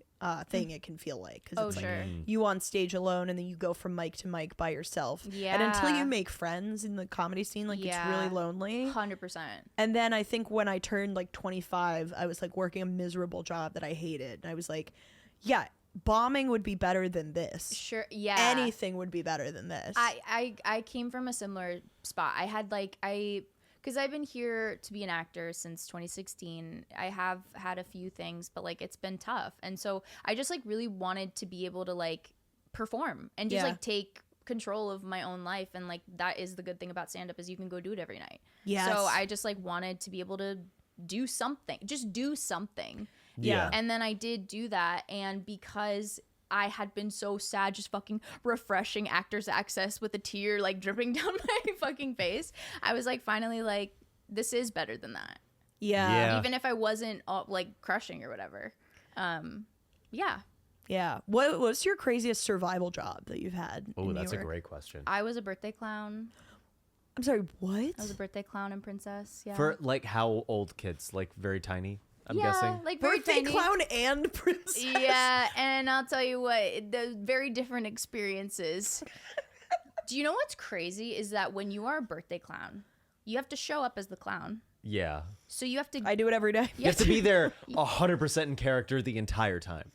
thing it can feel like, because it's sure. like you on stage alone, and then you go from mic to mic by yourself, and until you make friends in the comedy scene, like it's really lonely. 100%. And then I think when I turned like 25, I was like working a miserable job that I hated, and I was like, yeah, bombing would be better than this. Sure. Yeah. Anything would be better than this. I came from a similar spot. I had like, because I've been here to be an actor since 2016. I have had a few things, but like it's been tough. And so I just like really wanted to be able to like perform and just like take control of my own life. And like that is the good thing about stand up, is you can go do it every night. Yes. So I just like wanted to be able to do something. Just do something. Yeah. And then I did do that, and because I had been so sad just fucking refreshing Actors Access with a tear like dripping down my fucking face, I was like, finally, like, this is better than that. Yeah. Even if I wasn't like crushing or whatever. Yeah. Yeah. What's your craziest survival job that you've had? Oh, in that's New a York? great question. I was a birthday clown. I'm sorry, what? I was a birthday clown and princess. Yeah. For like how old kids? Like very tiny, I'm guessing? like very Birthday tiny. clown and princess. Yeah, and I'll tell you what, the very different experiences. Do you know what's crazy is that when you are a birthday clown, you have to show up as the clown. Yeah. So you have to. I do it every day. You have to be there 100% in character the entire time.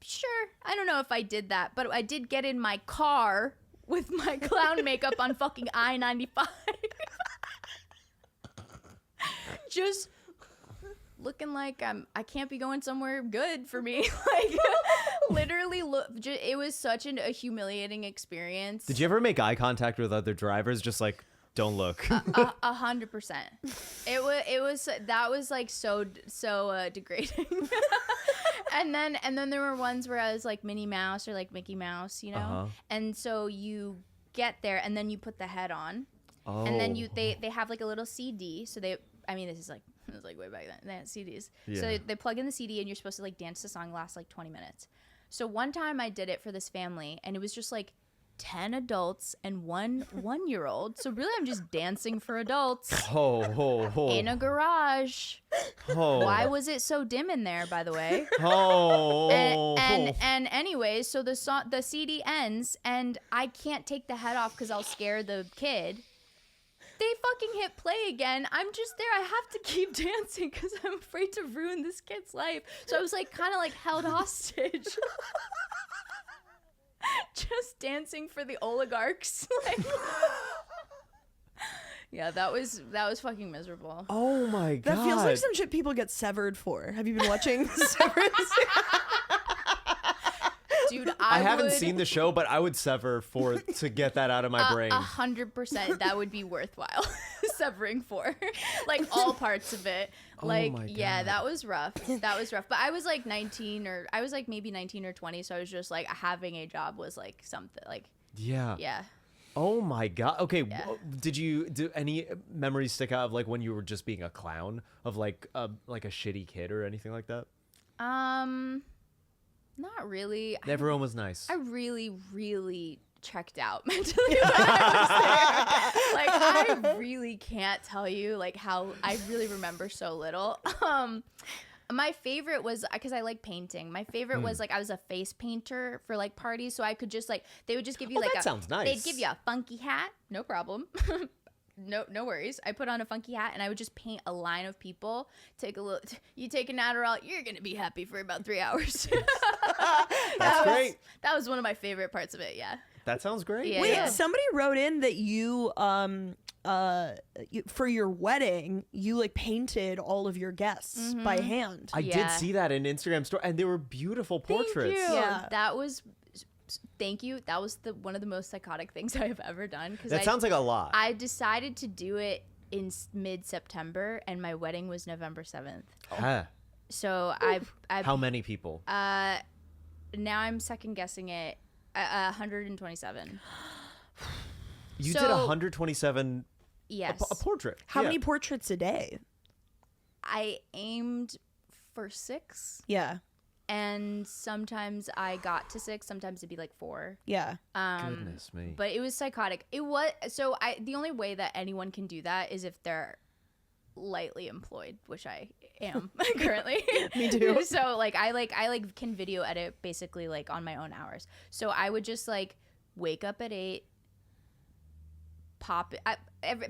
Sure. I don't know if I did that, but I did get in my car with my clown makeup on fucking I-95. Just looking like I can't be going somewhere good for me. Like, literally, it was such a humiliating experience. Did you ever make eye contact with other drivers? Just like, don't look. 100%. It was that was like so degrading. and then there were ones where I was like Minnie Mouse or like Mickey Mouse, you know. Uh-huh. And so you get there and then you put the head on. Oh. And then they have like a little CD. So this is like way back then. They had CDs. Yeah. So they plug in the CD and you're supposed to like dance the song, lasts like 20 minutes. So one time I did it for this family and it was just like 10 adults and one 1-year-old. So really I'm just dancing for adults in a garage. Why was it so dim in there, by the way? And anyways, so the CD ends and I can't take the head off because I'll scare the kid. They fucking hit play again. I'm just there. I have to keep dancing because I'm afraid to ruin this kid's life. So I was like kind of like held hostage. Just dancing for the oligarchs. Like, yeah, that was fucking miserable. Oh my God. That feels like some shit people get severed for. Have you been watching Severance? Dude, I haven't seen the show, but I would sever to get that out of my brain. 100%. That would be worthwhile severing for, like all parts of it. Like, my yeah, God. that was rough. But I was like 19 or I was like maybe 19 or 20. So I was just like having a job was like something like, Yeah. yeah. Oh my God. Okay. Yeah. Do any memories stick out of like when you were just being a clown of like a shitty kid or anything like that? Not really. Everyone was nice. I really, really checked out mentally when I was there. Like, I really can't tell you like how I really remember so little. My favorite was because I like painting. My favorite was like I was a face painter for like parties, so I could just like they would just give you like that sounds nice. They'd give you a funky hat, no problem. No worries. I put on a funky hat and I would just paint a line of people. You take an Adderall, you're gonna be happy for about 3 hours. That's great. That was one of my favorite parts of it. Yeah. That sounds great. Yeah. Wait, somebody wrote in that you for your wedding you like painted all of your guests by hand. I did see that in Instagram story, and they were beautiful portraits. Thank you. Yeah. Thank you. That was one of the most psychotic things I have ever done. That sounds like a lot. I decided to do it in mid-September, and my wedding was November 7th. Huh. So I've How many people? now I'm second guessing it. 127. You so- did 127 Yes. a portrait. How Yeah. many portraits a day? I aimed for 6, Yeah. and sometimes I got to 6. Sometimes it'd be like 4. Yeah. Goodness me. But it was psychotic. The only way that anyone can do that is if they're lightly employed, which I am currently. Me too. So like I can video edit basically like on my own hours. So I would just like wake up at 8, pop it.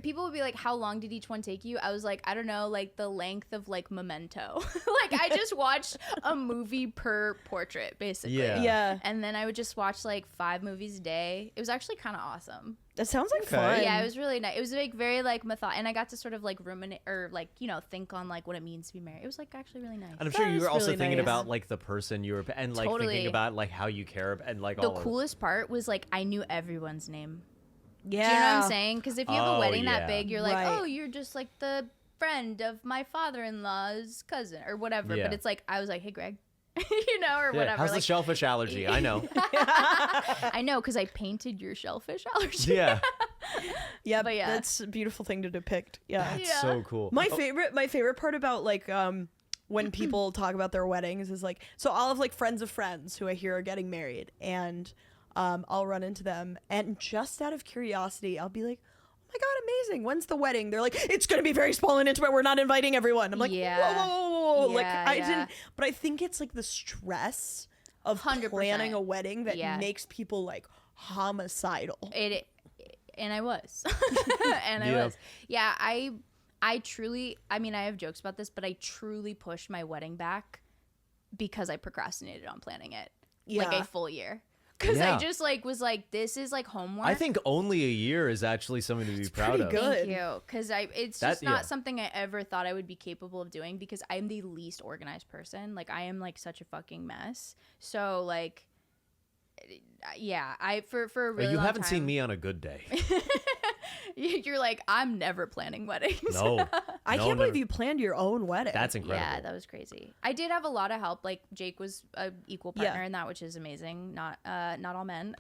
People would be like, how long did each one take you? I was like, I don't know, like the length of like Memento. Like I just watched a movie per portrait basically. Yeah. Yeah. And then I would just watch like 5 movies a day. It was actually kind of awesome. That sounds like Okay. fun. Yeah, it was really nice. It was like very like and I got to sort of like ruminate or like, you know, think on like what it means to be married. It was like actually really nice. And I'm sure That you is were also really thinking nice. about like the person you were and like Totally. thinking about like how you care and like The all of coolest part was like I knew everyone's name. Yeah. Do you know what I'm saying? Because if you have a Oh, wedding yeah. that big, you're like, Right. oh, you're just like the friend of my father-in-law's cousin or whatever. Yeah. But it's like I was like, hey, Greg, you know, or Yeah, whatever. how's the like, shellfish allergy? I know. I know because I painted your shellfish allergy. Yeah. Yeah, But yeah. that's a beautiful thing to depict. Yeah. That's Yeah. so cool. My favorite part about like when people talk about their weddings is like, so I'll have like friends of friends who I hear are getting married, and I'll run into them, and just out of curiosity I'll be like, oh my god, amazing, when's the wedding? They're like, it's gonna be very small and intimate, we're not inviting everyone. I'm like, Yeah. whoa. Like Yeah, I yeah. didn't, but I think it's like the stress of 100%. planning a wedding that Yeah. makes people like homicidal. It and I was. And I Yeah. was. Yeah, I truly, I mean, I have jokes about this, but I truly pushed my wedding back because I procrastinated on planning it. Like Yeah. a full year. Because Yeah. I just like was like, this is like homework. I think only a year is actually something to be proud pretty of. good. Thank you. Because it's That- just not yeah. something I ever thought I would be capable of doing because I'm the least organized person. Like, I am like such a fucking mess. So, like, yeah, for a really You long haven't seen time- me on a good day. You're like, I'm never planning weddings. No. I No, can't no. believe you planned your own wedding. That's incredible. Yeah, that was crazy. I did have a lot of help. Like Jake was a equal Yeah. partner in that, which is amazing. Not all men.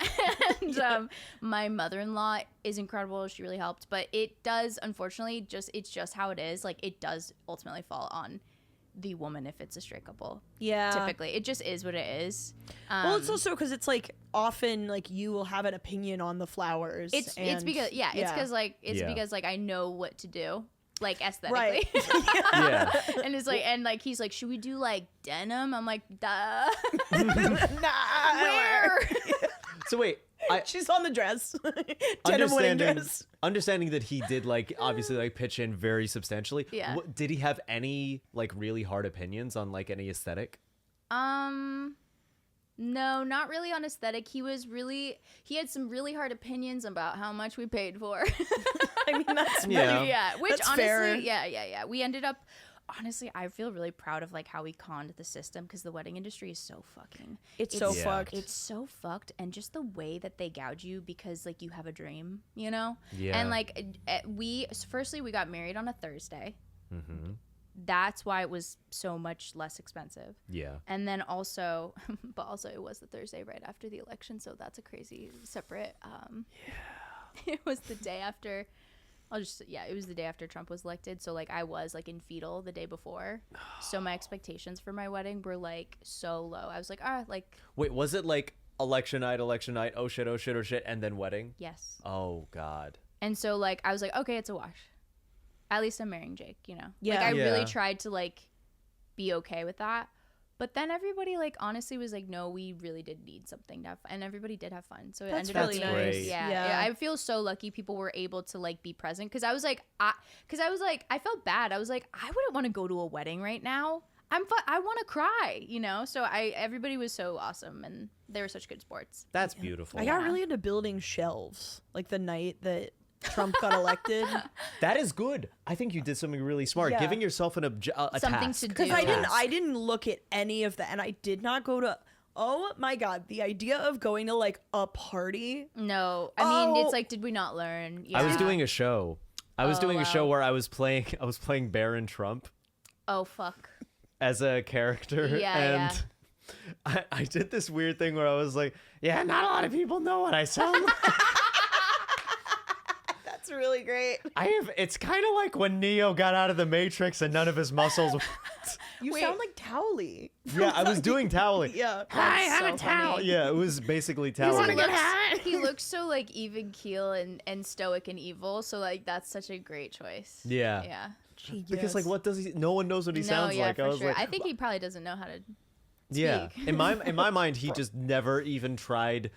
And my mother-in-law is incredible. She really helped. But it does, unfortunately, it's just how it is. Like it does ultimately fall on the woman if it's a straight couple. Yeah. Typically, it just is what it is. Well, it's also because it's like often like you will have an opinion on the flowers. It's and- because it's Yeah. because like I know what to do. Like aesthetically. Right. Yeah. And it's like, and like he's like, should we do like denim? I'm like, duh. Nah. Where? So wait, She's on the dress. Denim wedding dress. understanding that he did like obviously like pitch in very substantially. Yeah. Did he have any like really hard opinions on like any aesthetic? No, not really on aesthetic. He had some really hard opinions about how much we paid for. I mean, that's Yeah. really, Yeah, which That's honestly, fair. yeah. We ended up, honestly, I feel really proud of like how we conned the system because the wedding industry is so fucking. It's so Yeah. fucked. It's so fucked, and just the way that they gouge you because like you have a dream, you know. Yeah. And like we got married on a Thursday. Mm-hmm. That's why it was so much less expensive. Yeah. And then also, but also it was the Thursday right after the election, so that's a crazy separate. It was the day after. It was the day after Trump was elected. So like I was like in fetal the day before, so my expectations for my wedding were like so low. I was like, like Wait, was it like election night, oh shit, and then wedding? yes. Oh God. And so like I was like, okay, it's a wash. At least I'm marrying Jake, you know. Yeah. Like I Yeah. really tried to like be okay with that. But then everybody like honestly was like, no, we really did need something to have fun. And everybody did have fun. So it That's ended up really being nice. yeah. I feel so lucky people were able to like be present because I felt bad. I was like, I wouldn't want to go to a wedding right now. I want to cry, you know? So everybody was so awesome and they were such good sports. That's beautiful. I got really into building shelves like the night that Trump got elected. That is good. I think you did something really smart, Yeah. giving yourself a Something task. to do. Because Yeah. I didn't look at any of that, and I did not go to. Oh my God, the idea of going to like a party. No, I mean, Oh. it's like, did we not learn? I was Yeah. doing a show. I was doing a show wow. where I was playing Baron Trump Oh, fuck. as a character. Yeah, and I did this weird thing where I was like, yeah, not a lot of people know what I sound like. That's really great. It's kind of like when Neo got out of the Matrix and none of his muscles. You Wait. sound like Towley. Yeah, I was doing Towley. Yeah. Hi, That's I'm a so towel. funny. Yeah, it was basically He Towley. he looks so like even keel and stoic and evil. So like that's such a great choice. Yeah. Yeah. Because like, what does he? No one knows what he sounds yeah, like. for I was sure. like, I think he probably doesn't know how to. yeah. speak. In my mind, he just never even tried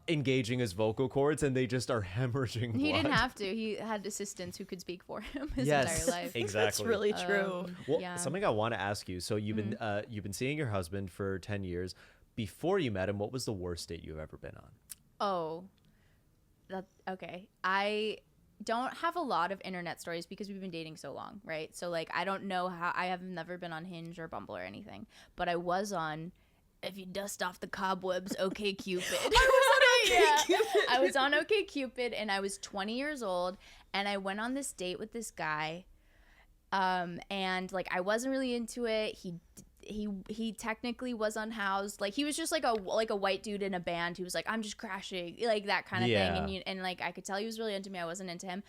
engaging his vocal cords, and they just are hemorrhaging blood. He didn't have to. He had assistants who could speak for him his Yes, entire life. exactly. That's really true. Well, Yeah. something I want to ask you. So you've been seeing your husband for 10 years. Before you met him, what was the worst date you've ever been on? Oh, okay. I don't have a lot of internet stories because we've been dating so long, right? So like I don't know how. I have never been on Hinge or Bumble or anything, but I was on. If you dust off the cobwebs, OK Cupid. I was on OK Cupid, and I was 20 years old, and I went on this date with this guy, and like I wasn't really into it. He technically was unhoused. Like he was just like a white dude in a band who was like, I'm just crashing, like that kind of Yeah. thing. And like I could tell he was really into me. I wasn't into him.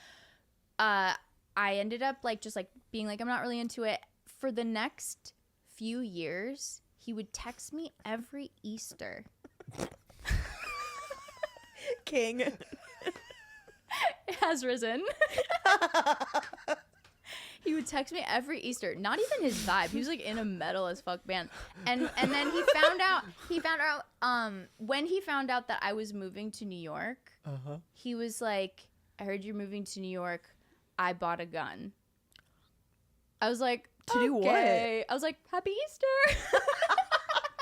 I ended up like just like being like, I'm not really into it. For the next few years, he would text me every Easter. King. It has risen. He would text me every Easter. Not even his vibe. He was like in a metal as fuck band. And then he found out when he found out that I was moving to New York, he was like, I heard you're moving to New York. I bought a gun. I was like, To do what? I was like, Happy Easter.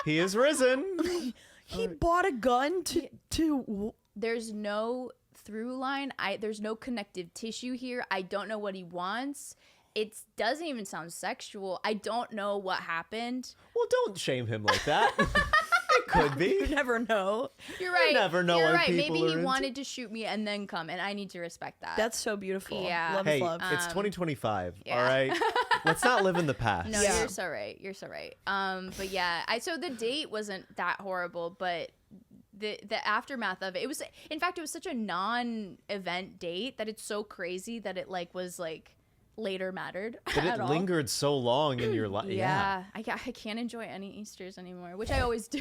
He is risen. He bought a gun to There's no through line. There's no connective tissue here. I don't know what he wants. It doesn't even sound sexual. I don't know what happened. Well, don't shame him like that. It could be. You never know. You're right. never know You're what right. people Maybe he are into. wanted to shoot me and then come, and I need to respect that. That's so beautiful. Yeah. Love Hey, is love. it's 2025. yeah. All right. Let's not live in the past. No, Yeah. you're so right. You're so right. But yeah, so the date wasn't that horrible, but the aftermath of it, it was, in fact, it was such a non-event date that it's so crazy that it was later mattered. But at it all. lingered so long in your life. Yeah, I can't enjoy any Easters anymore, which I always do.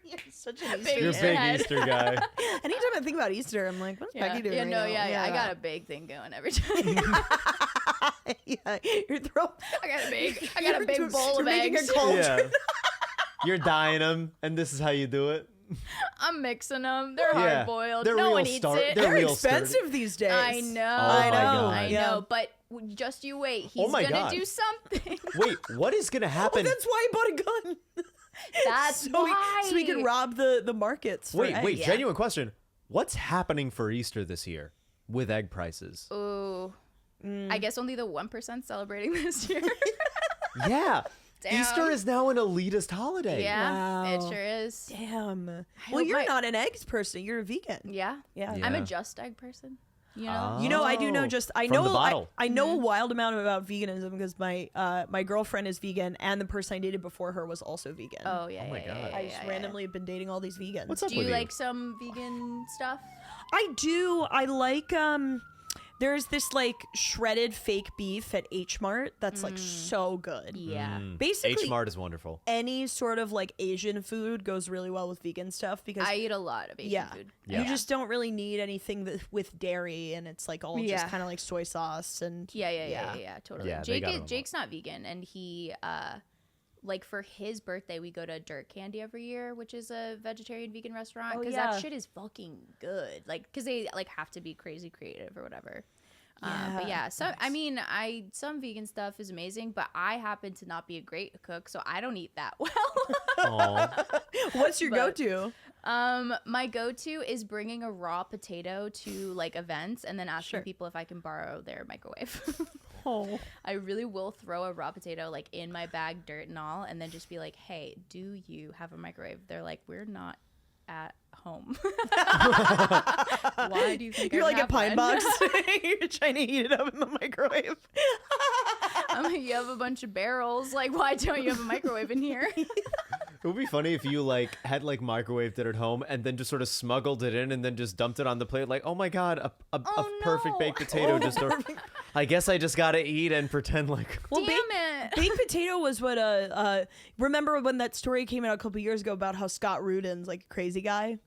You're such an Big Easter You're a Easter big head. Easter guy. Anytime I think about Easter, I'm like, what's Becky doing? Yeah, right no, now? yeah, I got a big thing going every time. Yeah, your throat. I got a big bowl of making eggs. a cauldron. Yeah. You're dyeing them, and this is how you do it. I'm mixing them. They're Yeah. hard boiled. They're No real one eats star- it. they're They're real expensive these days. I know. my God. I Yeah. know. But just you wait. He's my gonna God. do something. Wait, what is gonna Oh, happen? that's why he bought a gun. That's so why. so we could rob the markets. For Wait, eggs. Yeah. genuine question. What's happening for Easter this year with egg prices? Ooh. I guess only the 1% celebrating this year. Yeah. Damn. Easter is now an elitist holiday. Yeah, it Wow. sure is. Damn. Well, hope you're my- not an eggs person. You're a vegan. Yeah. Yeah. Yeah. I'm a just egg person. You know? You know, I do know Oh, just I from know the bottle. I know a wild amount about veganism because my girlfriend is vegan and the person I dated before her was also vegan. Oh, yeah. Oh my yeah, God. yeah, I just yeah, randomly have been dating all these vegans. What's up Do with you you? like some vegan stuff? I do. I like there's this like shredded fake beef at H Mart that's like so good. Yeah. Basically H-Mart is wonderful. any sort of like Asian food goes really well with vegan stuff because I eat a lot of Asian yeah, food. you just don't really need anything with dairy and it's like all just Yeah. kind of like soy sauce and Yeah, totally. Yeah, they got it all. Jake's not vegan, and he like for his birthday we go to Dirt Candy every year, which is a vegetarian vegan restaurant, Oh, because yeah. that shit is fucking good. Like, because they like have to be crazy creative or whatever. But yeah, so I mean, some vegan stuff is amazing, but I happen to not be a great cook, so I don't eat that well. Aw. What's your But- go-to? My go-to is bringing a raw potato to like events and then asking Sure. people if I can borrow their microwave. Oh, I really will throw a raw potato like in my bag, dirt and all, and then just be like, "Hey, do you have a microwave?" They're like, "We're not at home." Why do you think you're I like a have pine one? box. You're trying to heat it up in the microwave. I'm like, you have a bunch of barrels. Like, why don't you have a microwave in here? It would be funny if you like had like microwaved it at home and then just sort of smuggled it in and then just dumped it on the plate like, oh my God, a Oh, perfect no. baked potato. Just I guess I just gotta eat and pretend like. Well, Damn it. baked potato was what remember when that story came out a couple years ago about how Scott Rudin's like a crazy guy?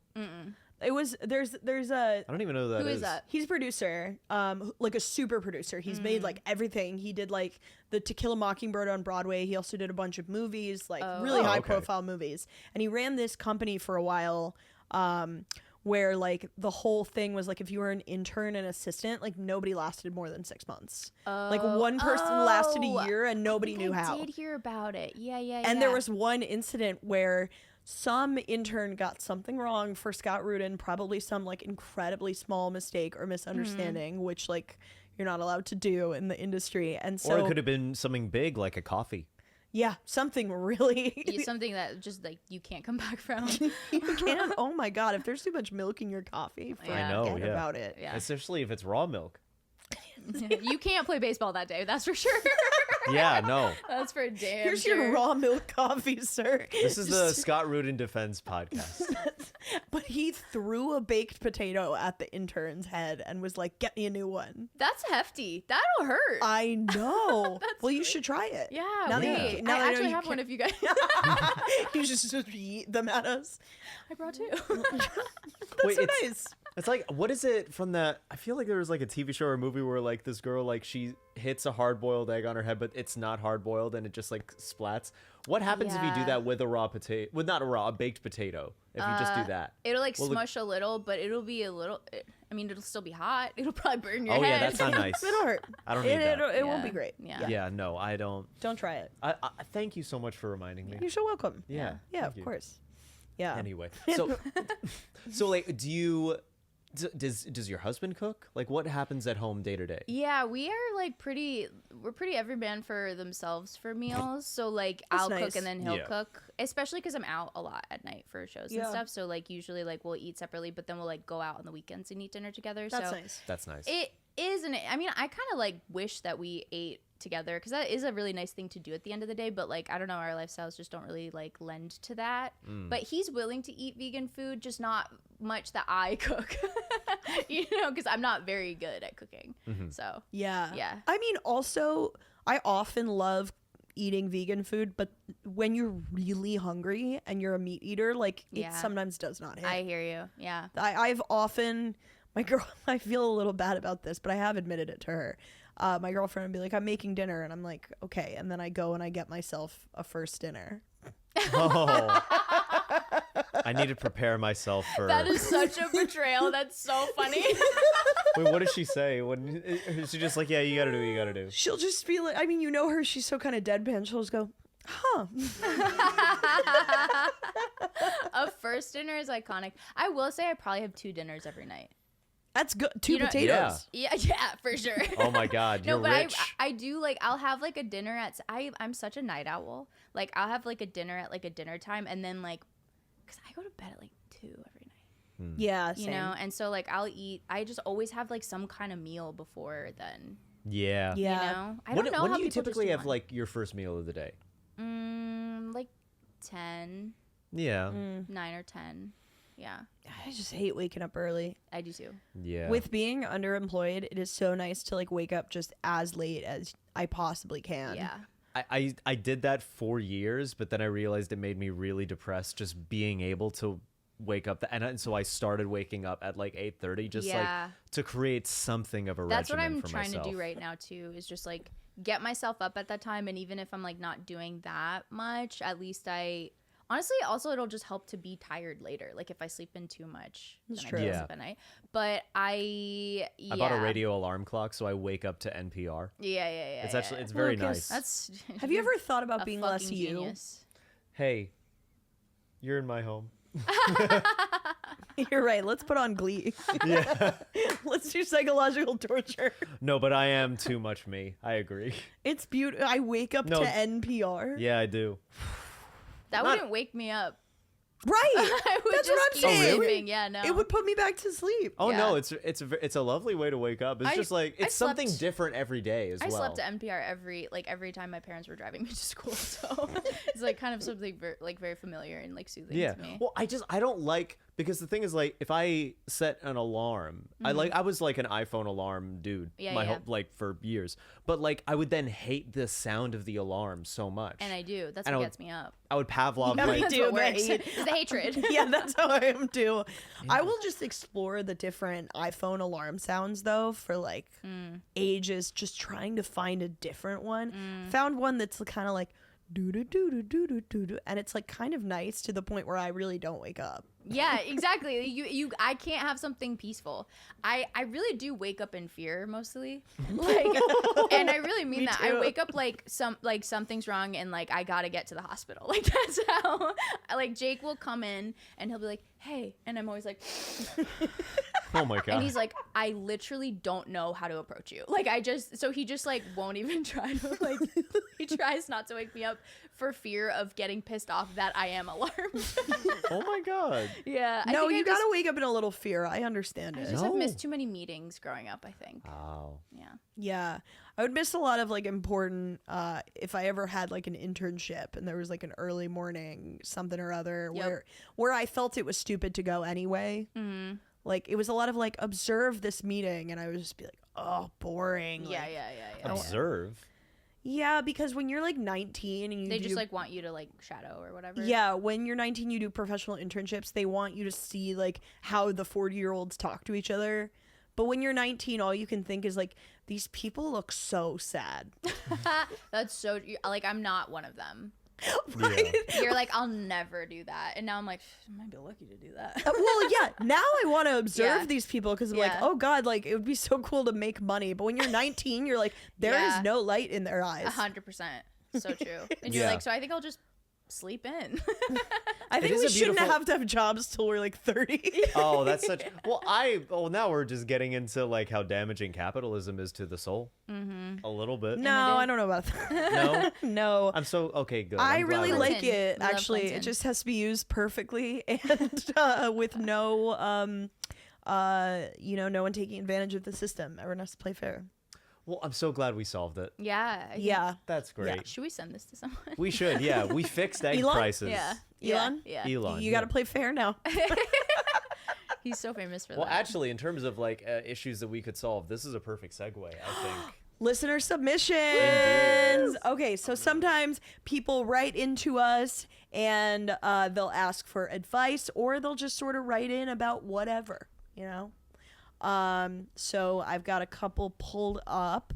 It was there's a I don't even know who that Who is that? he's a producer, like a super producer. He's made like everything. He did like the To Kill a Mockingbird on Broadway. He also did a bunch of movies, like really high profile movies. And he ran this company for a while, where like the whole thing was like if you were an intern and assistant, like nobody lasted more than 6 months. Like one person lasted a year and nobody knew how. I did hear about it. Yeah. And there was one incident where some intern got something wrong for Scott Rudin, probably some like incredibly small mistake or misunderstanding, which like you're not allowed to do in the industry. And so Or it could have been something big like a coffee. yeah, something really It's something that just like you can't come back from. you can't. Oh my God, if there's too much milk in your coffee, I know, forget yeah. about it. Yeah. Especially if it's raw milk. You can't play baseball that day. That's for sure. Yeah, no. That's for damn Here's sure. your raw milk coffee, sir. This is the Scott Rudin Defense podcast. But he threw a baked potato at the intern's head and was like, "Get me a new one." That's hefty. That'll hurt. I know. Well, you should try it. yeah, Now that you wait. can- now that I I know actually you have one can't- if you guys. You just yeet them at us. I brought two. That's Wait, so it's- nice. It's like, what is it from that? I feel like there was like a TV show or a movie where like this girl, like she hits a hard-boiled egg on her head, but it's not hard-boiled and it just like splats. What happens if you do Yeah. that with a raw potato? With not a baked potato. If you just do that. It'll like Well, smush a little, but it'll be a little. I mean, it'll still be hot. It'll probably burn your Oh head. yeah, that's not nice. It'll hurt. I don't need that. It won't be great. Yeah. Yeah, no, I don't. Don't try it. I thank you so much for reminding me. You're so welcome. Yeah. Yeah, thank of you. course. Yeah. Anyway, so like, does your husband cook? Like, what happens at home day to day? Yeah, we are like we're pretty every man for themselves for meals. So like I'll nice. cook and then he'll Yeah. cook, especially because I'm out a lot at night for shows and Yeah. stuff. So like usually like we'll eat separately, but then we'll like go out on the weekends and eat dinner together. That's so nice. That's nice. it is, and I mean, I kind of like wish that we ate together because that is a really nice thing to do at the end of the day. But like, I don't know, our lifestyles just don't really like lend to that. But he's willing to eat vegan food, just not much that I cook, you know, because I'm not very good at cooking. So Yeah. Yeah. I mean, also, I often love eating vegan food, but when you're really hungry and you're a meat eater, like Yeah. it sometimes does not hit. I hear you. Yeah. I've often, my girl, I feel a little bad about this, but I have admitted it to her. My girlfriend would be like, I'm making dinner. And I'm like, okay. And then I go and I get myself a first dinner. Oh. I need to prepare myself for. That is such a betrayal. That's so funny. Wait, what does she say? When is she just like, yeah, you gotta do what you gotta do? She'll just be like, I mean, you know her. She's so kind of deadpan. She'll just go, huh. A first dinner is iconic. I will say I probably have 2 dinners every night. That's good. 2 You know- potatoes. Yeah, for sure. Oh my God, No, you're but rich. I do like I'll have like a dinner at I'm such a night owl. Like I'll have like a dinner at like a dinner time and then like because I go to bed at like 2 every night. Yeah, You same. know, and so like I'll eat. I just always have like some kind of meal before then. Yeah. Yeah. You know, I When, don't know when how do you people just typically do have one. like your first meal of the day? Like 10, Yeah. 9 or 10. Yeah, I just hate waking up early. I do too. Yeah. With being underemployed, it is so nice to like wake up just as late as I possibly can. Yeah. I did that for years, but then I realized it made me really depressed just being able to wake up. And so I started waking up at like 8:30 just Yeah. like to create something of a That's what regimen I'm for trying myself. to do right now too, is just like get myself up at that time, and even if I'm like not doing that much, at least I honestly also it'll just help to be tired later. Like if I sleep in too much, That's then true. I can't Yeah. sleep at night. But I bought a radio alarm clock, so I wake up to NPR. Yeah. It's actually it's very Lucas, nice. That's Have you ever thought a about being less fucking you? genius. Hey, you're in my home. You're right. Let's put on Glee. Yeah. Let's do psychological torture. No, but I am too much me. I agree. It's beautiful. I wake up No. to NPR. Yeah, I do. That Not- wouldn't wake me up. Right. I would That's just what I'm keep saying. sleeping. Yeah, no. It would put me back to sleep. Oh Yeah. no, it's a lovely way to wake up. It's I- just like I it's something slept- different every day as I well. slept to NPR every time my parents were driving me to school, so it's like kind of something very familiar and like soothing Yeah. to me. Well, I don't like because the thing is like if I set an alarm, I was like an iPhone alarm dude Mm-hmm. Yeah, my yeah. whole like for years. But like I would then hate the sound of the alarm so much. And I do. That's And what I would- gets me up. I would Pavlov Yeah, like me That's too. what the works. hate. It's the hatred. Yeah, that's how I am too. I will just explore the different iPhone alarm sounds though for like ages, just trying to find a different one. Found one that's kind of like doo doo doo doo doo doo doo doo, and it's like kind of nice to the point where I really don't wake up. Yeah, exactly. I can't have something peaceful. I really do wake up in fear mostly. Like and I really mean Me that. too. I wake up like something's wrong and like I got to get to the hospital. Like that's how like Jake will come in and he'll be like, "Hey." And I'm always like Oh my god. and he's like, "I literally don't know how to approach you." Like he just like won't even try to like he tries not to wake me up for fear of getting pissed off that I am alarmed. Oh my god. Yeah. I No, think I you just- gotta wake up in a little fear. I understand I it. just have No. missed too many meetings growing up, I think. Wow. Yeah. Yeah. I would miss a lot of like important if I ever had like an internship and there was like an early morning something or other Yep. where I felt it was stupid to go anyway. Mm-hmm. Like it was a lot of like observe this meeting and I would just be like, oh, boring. Yeah, Like, yeah. Observe. Yeah, because when you're like 19 and you They do, just like want you to like shadow or whatever. yeah, when you're 19 you do professional internships, they want you to see like how the 40-year-olds talk to each other. But when you're 19, all you can think is like, these people look so sad. That's so like I'm not one of them. Right? You're like, I'll never do that. And now I'm like, I might be lucky to do that. Well, yeah, now I want to observe Yeah. these people because I'm like, Yeah. oh God, like it would be so cool to make money. But when you're 19, you're like, there is Yeah. no light in their eyes. 100%. So true. And you're Yeah. like, so I think I'll just sleep in. I think is we a shouldn't beautiful- have to have jobs till we're like 30. Oh, that's such. Well, now we're just getting into like how damaging capitalism is to the soul. A little bit. No, I don't know about that. No? No. I'm so okay. Good. I I'm glad really we're- like Clinton. it, We love actually. It Clinton. just has to be used perfectly and with no, no one taking advantage of the system. Everyone has to play fair. Well, I'm so glad we solved it. Yeah. I think- Yeah. That's great. Should we send this to someone? We should. Yeah, we fixed egg Elon? prices. Yeah. Elon? Yeah. Elon. You yeah. got to play fair now. He's so famous for Well, that. actually, in terms of like issues that we could solve, this is a perfect segue. I think. Listener submissions. Indeed. Okay, so sometimes people write into us and they'll ask for advice or they'll just sort of write in about whatever, you know? So I've got a couple pulled up.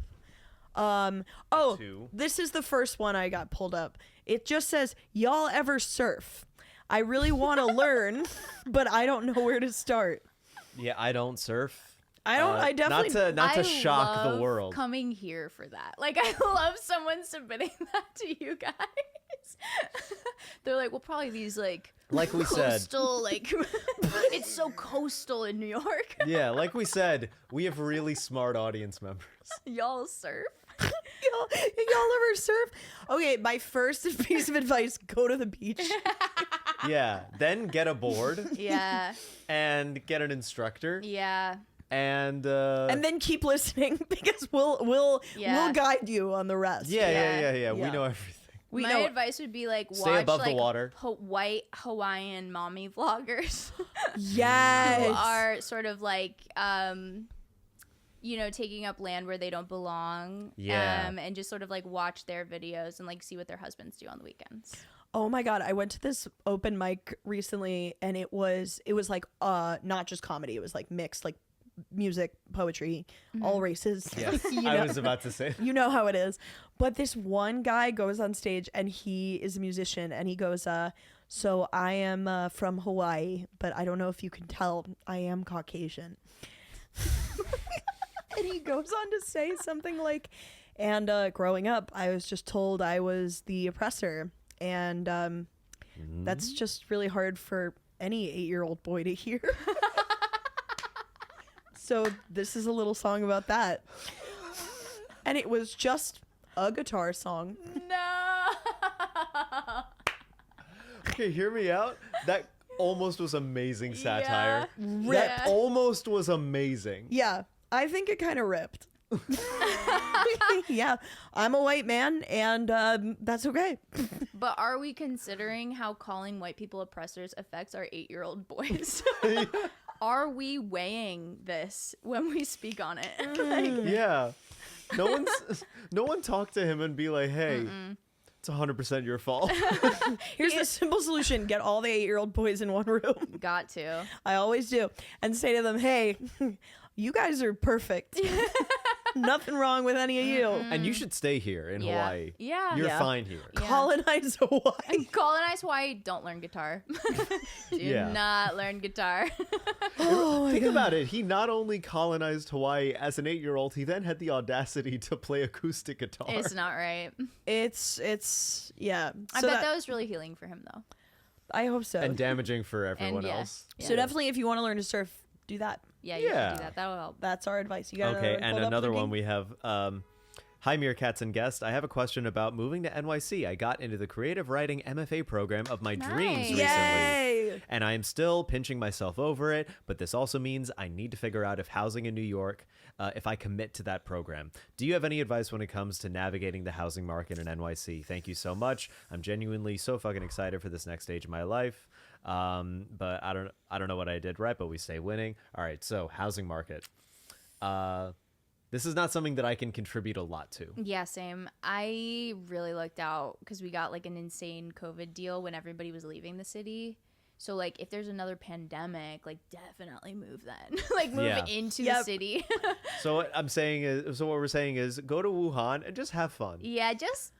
Two. This is the first one I got pulled up. It just says, y'all ever surf? I really want to learn, but I don't know where to start. Yeah, I don't surf. I don't, I definitely, not to I shock the love world. coming here for that. Like, I love someone submitting that to you guys. They're like, well, probably these like Like we said. coastal, like it's so coastal in New York. Yeah, like we said, we have really smart audience members. Y'all surf. y'all ever surf? Okay, my first piece of advice, go to the beach. Yeah, then get a board Yeah, and get an instructor yeah. and And then keep listening because we'll Yeah. guide you on the rest. yeah. We Yeah. know everything. We My know advice would be like Stay watch above the like water. white Hawaiian mommy vloggers yes. who are sort of like taking up land where they don't belong. Yeah. And just sort of like watch their videos and like see what their husbands do on the weekends. Oh my god, I went to this open mic recently and it was like not just comedy, it was like mixed, like music, poetry, all races. Yes, You I know? was about to say. You know how it is. But this one guy goes on stage and he is a musician and he goes, so I am from Hawaii, but I don't know if you can tell, I am Caucasian. And he goes on to say something like, and growing up, I was just told I was the oppressor. And that's just really hard for any 8-year-old boy to hear. So this is a little song about that. And it was just a guitar song. No. Okay, hear me out. That almost was amazing satire. Yeah. That almost was amazing. Yeah, I think it kind of ripped. Yeah, I'm a white man and that's okay. But are we considering how calling white people oppressors affects our 8-year-old boys? Are we weighing this when we speak on it? Like, Yeah. No one talked to him and be like, hey, it's 100% your fault. Here's the simple solution. Get all the 8-year-old boys in one room. got to. I always do. And say to them, hey, you guys are perfect. Nothing wrong with any of you. And you should stay here in Yeah. Hawaii. Yeah. You're Yeah. fine here. Yeah. Colonize Hawaii. Colonize Hawaii, don't learn guitar. Do Yeah. not learn guitar. Oh my Think God. about it. He not only colonized Hawaii as an 8-year-old, he then had the audacity to play acoustic guitar. It's not right. It's yeah. I So bet that was really healing for him, though. I hope so. And damaging for everyone yeah. else. So definitely, if you want to learn to surf, do that. Yeah, you Yeah. should do that. That'll help. That's our advice. You got Okay, and another one we have. Hi, Meerkats and guest. I have a question about moving to NYC. I got into the creative writing MFA program of my dreams Nice. recently. Yay! And I am still pinching myself over it, but this also means I need to figure out if housing in New York, if I commit to that program. Do you have any advice when it comes to navigating the housing market in NYC? Thank you so much. I'm genuinely so fucking excited for this next stage of my life. But I don't know what I did right, but we stay winning. All right, so housing market. This is not something that I can contribute a lot to. Yeah, same. I really lucked out because we got like an insane COVID deal when everybody was leaving the city. So like if there's another pandemic, like definitely move then. Like move Yeah. into the city. So what we're saying is go to Wuhan and just have fun. Yeah, just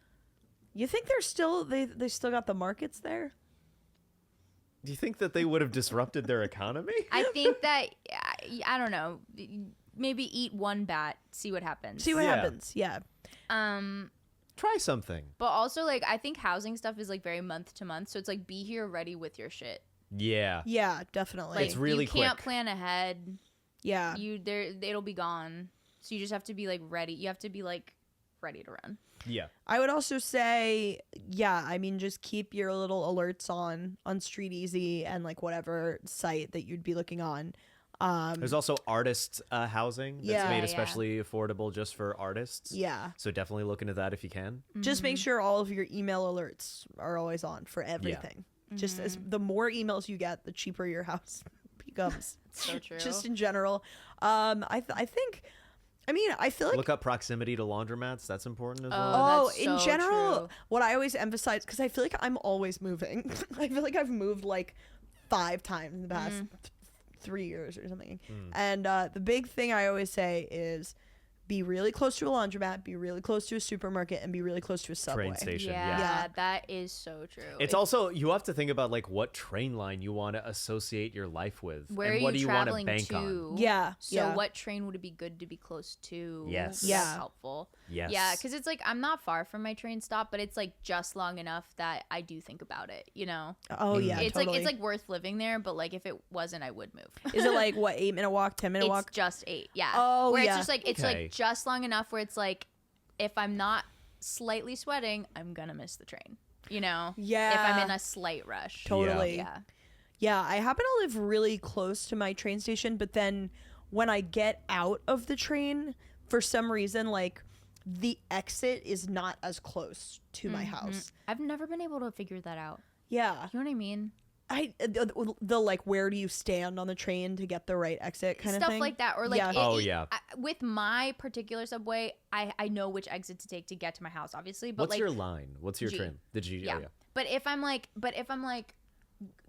You think they're still they still got the markets there? Do you think that they would have disrupted their economy? I think that I don't know. Maybe eat one bat, see what happens. See what Yeah. happens. Yeah. Try something. But also like I think housing stuff is like very month to month, so it's like be here ready with your shit. Yeah. Yeah, definitely. Like It's really you can't quick. plan ahead. yeah. It'll be gone. So you just have to be like ready. You have to be like ready to run. Yeah. I would also say, yeah, I mean, just keep your little alerts on Street Easy and like whatever site that you'd be looking on. There's also artist housing that's Yeah. made Yeah. especially affordable just for artists. Yeah. So definitely look into that if you can. Just make sure all of your email alerts are always on for everything. Just as the more emails you get, the cheaper your house becomes. So true. Just in general. I think, I mean, I feel like Look up proximity to laundromats. That's important as well. Oh, that's in so general, true. what I always emphasize, because I feel like I'm always moving. I feel like I've moved like 5 times in the past 3 years or something. And the big thing I always say is be really close to a laundromat, be really close to a supermarket, and be really close to a subway. Train station. Yeah, Yeah. that is so true. It's also, you have to think about like what train line you want to associate your life with. where and are what you do you want to traveling bank to? on? Yeah. So yeah. what train would it be good to be close to? Yes. Yeah. That's helpful. Yes. Yeah, because it's like I'm not far from my train stop, but it's like just long enough that I do think about it. You know, Oh, yeah. it's totally. like worth living there. But like if it wasn't, I would move. Is it like, what, 8-minute walk, 10-minute It's walk? just 8. Yeah. Oh, where yeah. it's just like it's Okay. like just long enough where it's like if I'm not slightly sweating, I'm gonna miss the train. You know. Yeah. If I'm in a slight rush. Totally. Yeah. Yeah, I happen to live really close to my train station, but then when I get out of the train, for some reason, like the exit is not as close to my house. I've never been able to figure that out. Yeah, You know what I mean? the like where do you stand on the train to get the right exit kind of Stuff thing. like that, or like Yeah. Oh, yeah. with my particular subway, I know which exit to take to get to my house, obviously. But What's like, your line? What's your G. train? The G. yeah. Oh, yeah. But if I'm like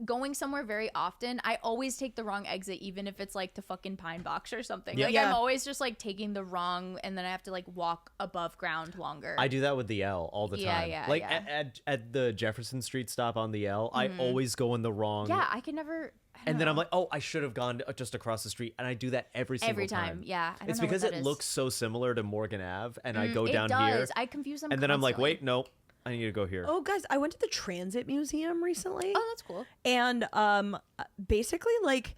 going somewhere very often, I always take the wrong exit, even if it's like the fucking Pine Box or something. Yeah. Like Yeah. I'm always just like taking the wrong, and then I have to like walk above ground longer. I do that with the L all the Yeah, time. yeah, like yeah. at the Jefferson Street stop on the L, I always go in the wrong. yeah, I can never. I don't And then I'm know. like, oh, I should have gone just across the street, and I do that every single time. Yeah, I don't It's know what because that it is. looks so similar to Morgan Ave, and I go it down does. here, I confuse them. and then I'm like, constantly. wait, no, I need to go here. Oh, guys, I went to the Transit Museum recently. Oh, that's cool. And basically, like,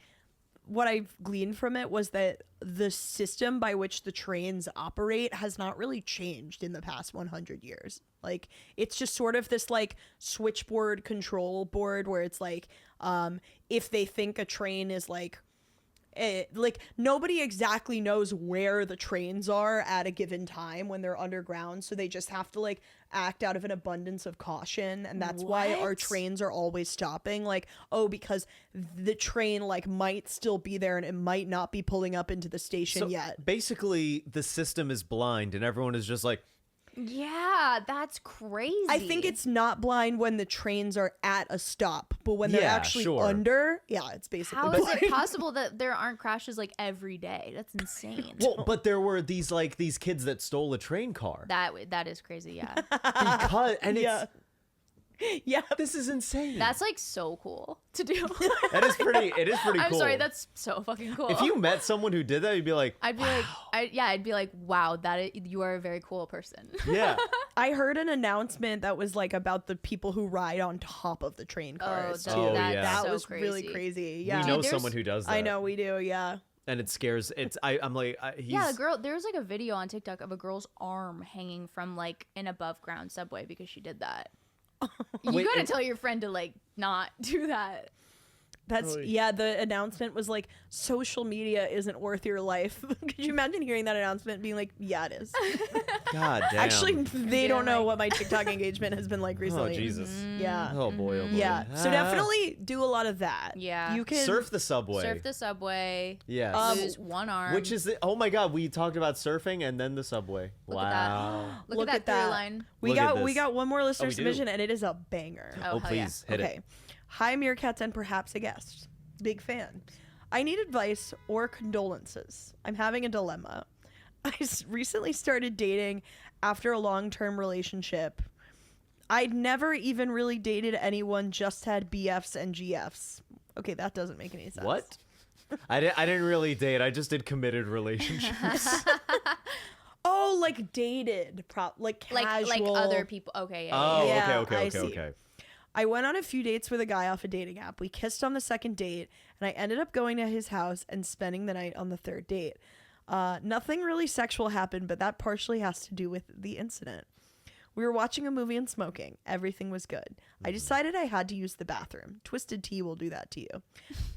what I've gleaned from it was that the system by which the trains operate has not really changed in the past 100 years. Like, it's just sort of this, like, switchboard control board where it's like, if they think a train is, like nobody exactly knows where the trains are at a given time when they're underground, so they just have to like act out of an abundance of caution, and that's why our What? trains are always stopping. Like, oh, because the train like might still be there and it might not be pulling up into the station So yet. basically, the system is blind, and everyone is just like, Yeah, that's crazy. I think it's not blind when the trains are at a stop, but when they're Yeah, actually sure. under, yeah, it's basically How is blind. it possible that there aren't crashes like every day? That's insane. well, but there were these kids that stole a train car That is crazy. Yeah, because, and Yeah. Yeah. this is insane. that's like so cool to do. It is pretty cool. I'm sorry, that's so fucking cool. if you met someone who did that, you'd be like, I'd be like, I'd be like, wow, you are a very cool person. yeah. I heard an announcement that was like about the people who ride on top of the train cars. that- too. Oh, that's yeah. That so was really crazy. crazy. Yeah. We know there's- someone who does that. I know we do. Yeah. And it scares. I'm like, he's. Yeah, the girl. There was like a video on TikTok of a girl's arm hanging from like an above ground subway because she did that. You Wait, gotta and- tell your friend to like not do that. That's the announcement was like, social media isn't worth your life. Could you imagine hearing that announcement and being like, yeah, it is. God damn. Actually, they don't know like- what my TikTok engagement has been like recently. Oh Jesus. Yeah. Oh boy. Oh boy. Yeah. So definitely do a lot of that. Yeah. You can Surf the subway. Surf the subway. Yes. Lose one arm. Which is oh my god, we talked about surfing and then the subway. Look Wow. Look at that through line. We Look at got this. one more listener we do. submission, and it is a banger. Oh, hell yeah. please hit Okay. it. Hi, Meerkats, and perhaps a guest. Big fan. I need advice or condolences. I'm having a dilemma. I recently started dating after a long-term relationship. I'd never even really dated anyone, just had BFs and GFs. Okay, that doesn't make any sense. What? I didn't really date. I just did committed relationships. Oh, like dated, like casual. Like other people. Okay. Yeah. Oh, Yeah, okay, I okay, see. okay. I went on a few dates with a guy off a dating app. We kissed on the second date, and I ended up going to his house and spending the night on the third date. Nothing really sexual happened, but that partially has to do with the incident. We were watching a movie and smoking. Everything was good. I decided I had to use the bathroom. Twisted Tea will do that to you.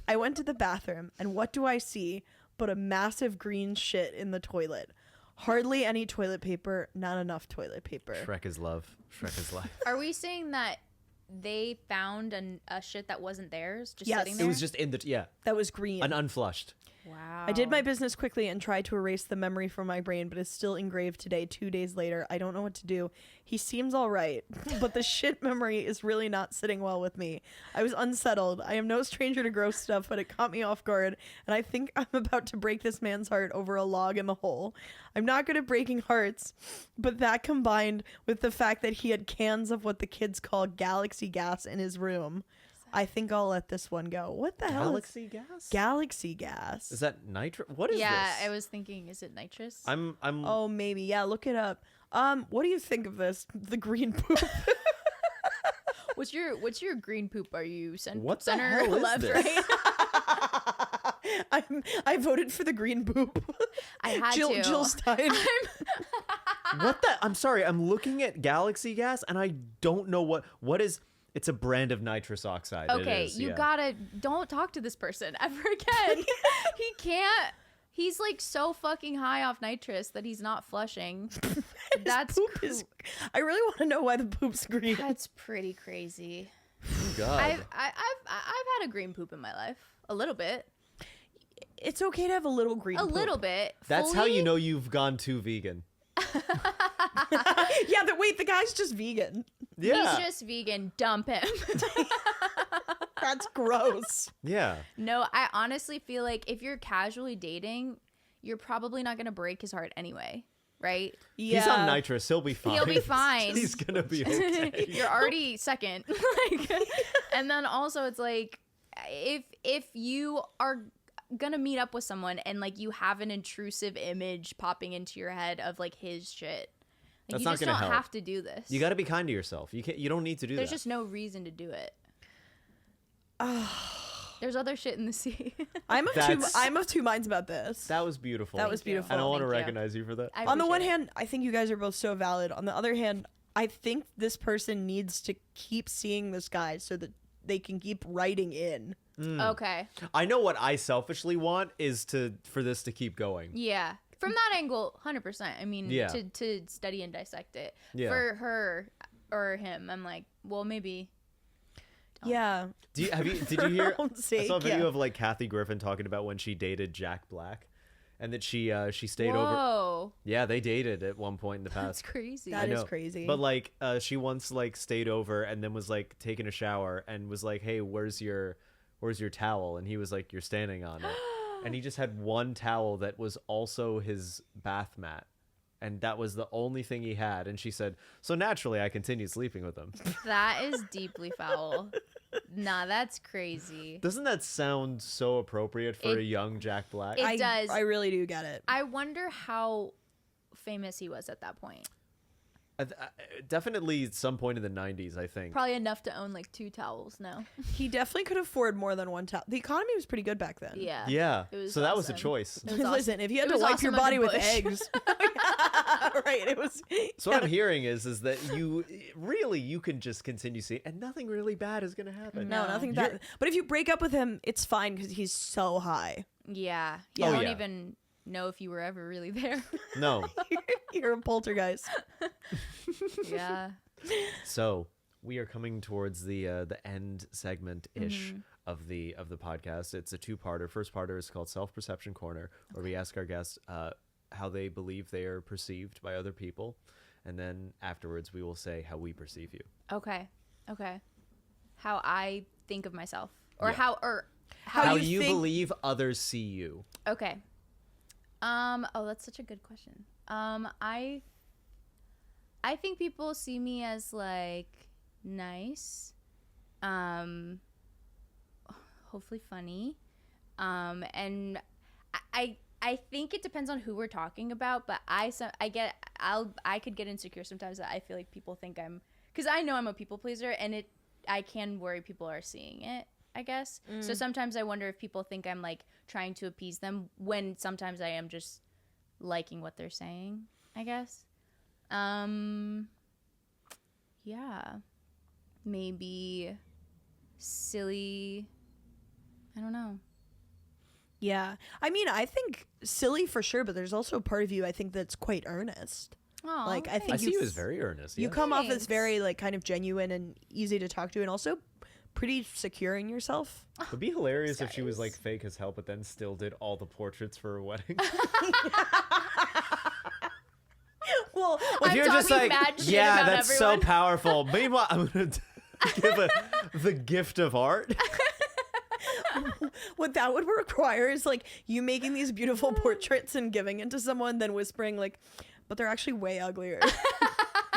I went to the bathroom, and what do I see but a massive green shit in the toilet? Hardly any toilet paper, not enough toilet paper. Shrek is love. Shrek is life. Are we saying that they found a shit that wasn't theirs just Yes. sitting It there? was just in the That was green. an unflushed. Wow. I did my business quickly and tried to erase the memory from my brain, but it's still engraved today, 2 days later. I don't know what to do. He seems all right, but the shit memory is really not sitting well with me. I was unsettled. I am no stranger to gross stuff, but it caught me off guard, and I think I'm about to break this man's heart over a log in the hole. I'm not good at breaking hearts, but that combined with the fact that he had cans of what the kids call galaxy gas in his room, I think I'll let this one go. What the hell is Galaxy gas? galaxy gas? Is that nitro? What is Yeah, this? I was thinking, is it nitrous? I'm Oh, maybe. Yeah, look it up. What do you think of this? The green poop. What's your green poop? Are you What the center, hell is left, this? right? I voted for the green poop. I had Jill, to. Jill Stein. What the? I'm sorry. I'm looking at galaxy gas and I don't know what is. It's a brand of nitrous oxide. Okay, it is, you yeah. don't talk to this person ever again. He can't. He's like so fucking high off nitrous that he's not flushing. That's Poop is. I really want to know why the poop's green. that's pretty crazy. Oh, God. I've had a green poop in my life, a little bit, It's okay to have a little green. a poop. little bit. That's how Fully? you know you've gone too vegan. Yeah. Wait, the guy's just vegan. Yeah. He's just vegan. Dump him. That's gross. Yeah. No, I honestly feel like if you're casually dating, you're probably not gonna break his heart anyway, right? Yeah. He's on nitrous. He'll be fine. He'll be fine. He's gonna be okay. You're already second. Like, and then also it's like if you are gonna meet up with someone and like you have an intrusive image popping into your head of like his shit, like That's you not just gonna don't help. have to do this. You got to be kind to yourself. You don't need to do There's that. just no reason to do it. There's other shit in the sea. I'm of That's- two minds about this. That was beautiful. That was Thank you. beautiful. I don't want to Thank you. recognize you for that. I On the one appreciate it. hand, I think you guys are both so valid. On the other hand, I think this person needs to keep seeing this guy so that they can keep writing in. Okay. I know what I selfishly want is for this to keep going. Yeah. From that angle, 100%. I mean, Yeah. to study and dissect it. Yeah. For her or him, I'm like, well, maybe. Yeah. Did you For hear? her own I sake, saw a video yeah. of like Kathy Griffin talking about when she dated Jack Black, and that she stayed over. Whoa. Yeah, they dated at one point in the That's past. crazy. That I is know. crazy. But like, she once like stayed over and then was like taking a shower and was like, "Hey, where's your towel?" And he was like, "You're standing on it." And he just had one towel that was also his bath mat. And that was the only thing he had. And she said, "So naturally, I continued sleeping with him." That is deeply foul. Nah, that's crazy. Doesn't that sound so appropriate for It- a young Jack Black? It does. I really do get it. I wonder how famous he was at that point. Definitely at some point in the 90s, I think. Probably enough to own like 2 towels now. He definitely could afford more than one towel. The economy was pretty good back then. Yeah. Yeah. It was So that was a awesome. choice. It was awesome. Listen, if you had It to was wipe your awesome body at the with bush. eggs, Right. It was. So what I'm hearing is that you can just continue seeing, and nothing really bad is gonna happen. No, nothing bad. But if you break up with him, it's fine because he's so high. Yeah. Yeah. You Oh, don't yeah. even know if you were ever really there. No. You're a poltergeist. Yeah. So we are coming towards the end segment ish of the podcast. It's a two-parter. First parter is called Self-Perception Corner, where we ask our guests how they believe they are perceived by other people, and then afterwards we will say how we perceive you. Okay. How I think of myself, or Yeah. how How you believe others see you. Okay. Oh, that's such a good question. I think people see me as like nice, hopefully funny, and I think it depends on who we're talking about, but I could get insecure sometimes that I feel like people think because I know I'm a people pleaser, and I can worry people are seeing it, I guess. So sometimes I wonder if people think I'm like trying to appease them, when sometimes I am just liking what they're saying, I guess. Yeah. Maybe silly. I don't know. Yeah. I mean, I think silly for sure, but there's also a part of you I think that's quite earnest. Aw, Like, I think I see you as very earnest. You yes. come off as Thanks. very like kind of genuine and easy to talk to, and also pretty secure in yourself. It'd be hilarious if she was like Guys. fake as hell, but then still did all the portraits for her wedding. Well, If I'm you're just talking like, mad shit yeah, about that's everyone." so powerful. Meanwhile, I'm gonna give the gift of art. what that would require is like you making these beautiful portraits and giving it to someone, then whispering like, but they're actually way uglier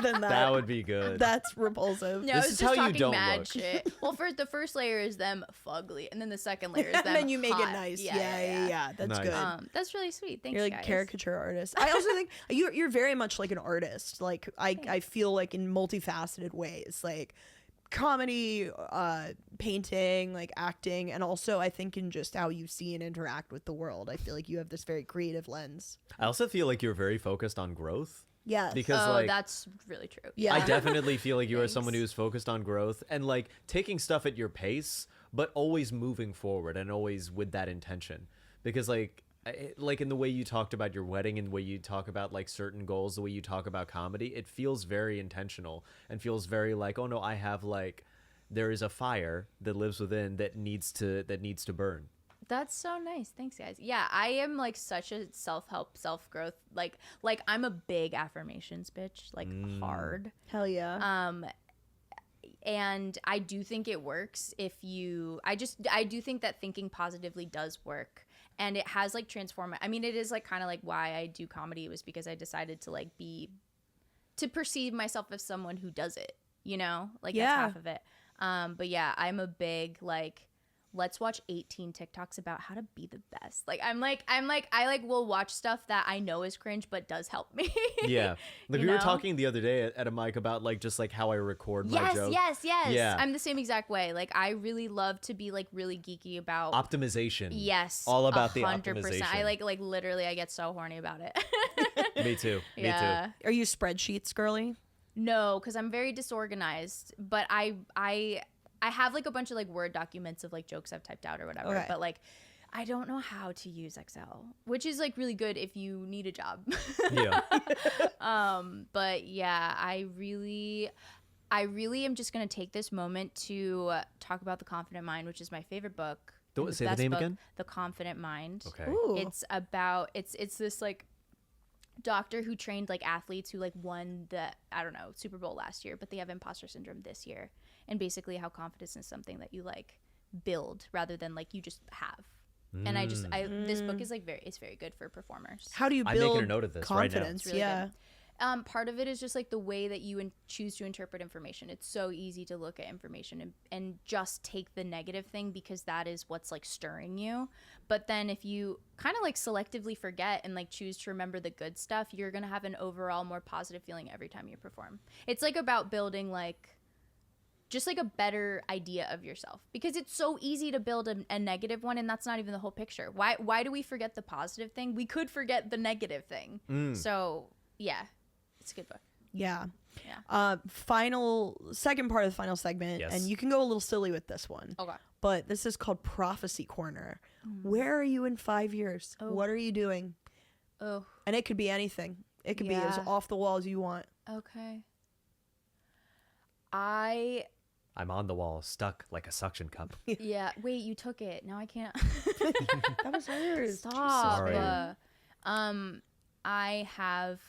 than that. That would be good. That's repulsive. No, This it's is just how you talking don't mad look. shit. Well, first the first layer is them fugly, and then the second layer is them And then you make hot. it nice. Yeah. That's Nice. good. That's really sweet. Thanks, You're like guys. caricature artist. I also think you're very much like an artist. Like I feel like in multifaceted ways, like comedy, painting, like acting, and also I think in just how you see and interact with the world. I feel like you have this very creative lens. I also feel like you're very focused on growth. Yes. Because Oh, like that's really true. Yeah. I definitely feel like you are someone Thanks. who's focused on growth and like taking stuff at your pace, but always moving forward and always with that intention. Because like in the way you talked about your wedding and the way you talk about like certain goals, the way you talk about comedy, it feels very intentional and feels very like, oh no, I have like, there is a fire that lives within that needs to burn. That's so nice. Thanks, guys. Yeah, I am like such a self-help, self-growth. Like I'm a big affirmations bitch, like hard. Hell yeah. And I do think it works if you I do think that thinking positively does work, and it has like transformed. I mean, it is like kind of like why I do comedy was because I decided to like to perceive myself as someone who does it, you know? Like Yeah. that's half of it. But yeah, I'm a big like let's watch 18 TikToks about how to be the best. I will watch stuff that I know is cringe but does help me. Yeah. Like You we were know? talking the other day at a mic about like just like how I record my jokes. Yes. Yeah. I'm the same exact way. Like I really love to be like really geeky about Optimization. Yes. All about the 100%. optimization. I like literally I get so horny about it. Me too. Me yeah. too. Are you spreadsheets girly? No, because I'm very disorganized. But I have like a bunch of like Word documents of like jokes I've typed out or whatever. Okay. But like I don't know how to use Excel, which is like really good if you need a job. Yeah. But yeah, I really am just gonna take this moment to talk about The Confident Mind, which is my favorite book. and Say the best name book, again? The Confident Mind. Okay. Ooh. It's about it's this like doctor who trained like athletes who like won the Super Bowl last year, but they have imposter syndrome this year, and basically how confidence is something that you like build rather than like you just have. And this book is like very good for performers. How do you I'm build making a note of this right now. confidence? It's really Yeah. good. Part of it is just like the way that you choose to interpret information. It's so easy to look at information and just take the negative thing because that is what's like stirring you. But then if you kind of like selectively forget and like choose to remember the good stuff, you're going to have an overall more positive feeling every time you perform. It's like about building like just like a better idea of yourself, because it's so easy to build a negative one, and that's not even the whole picture. Why do we forget the positive thing? We could forget the negative thing. So Yeah, it's a good book. Yeah. Yeah. Second part of the final segment, Yes. and you can go a little silly with this one. Okay. But this is called Prophecy Corner. Where are you in 5 years? Oh. What are you doing? Oh. And it could be anything. It could be as Yeah. off the wall as you want. Okay. I'm on the wall, stuck like a suction cup. Yeah. Wait, you took it. Now I can't. That was hers. Stop. Sorry. I have.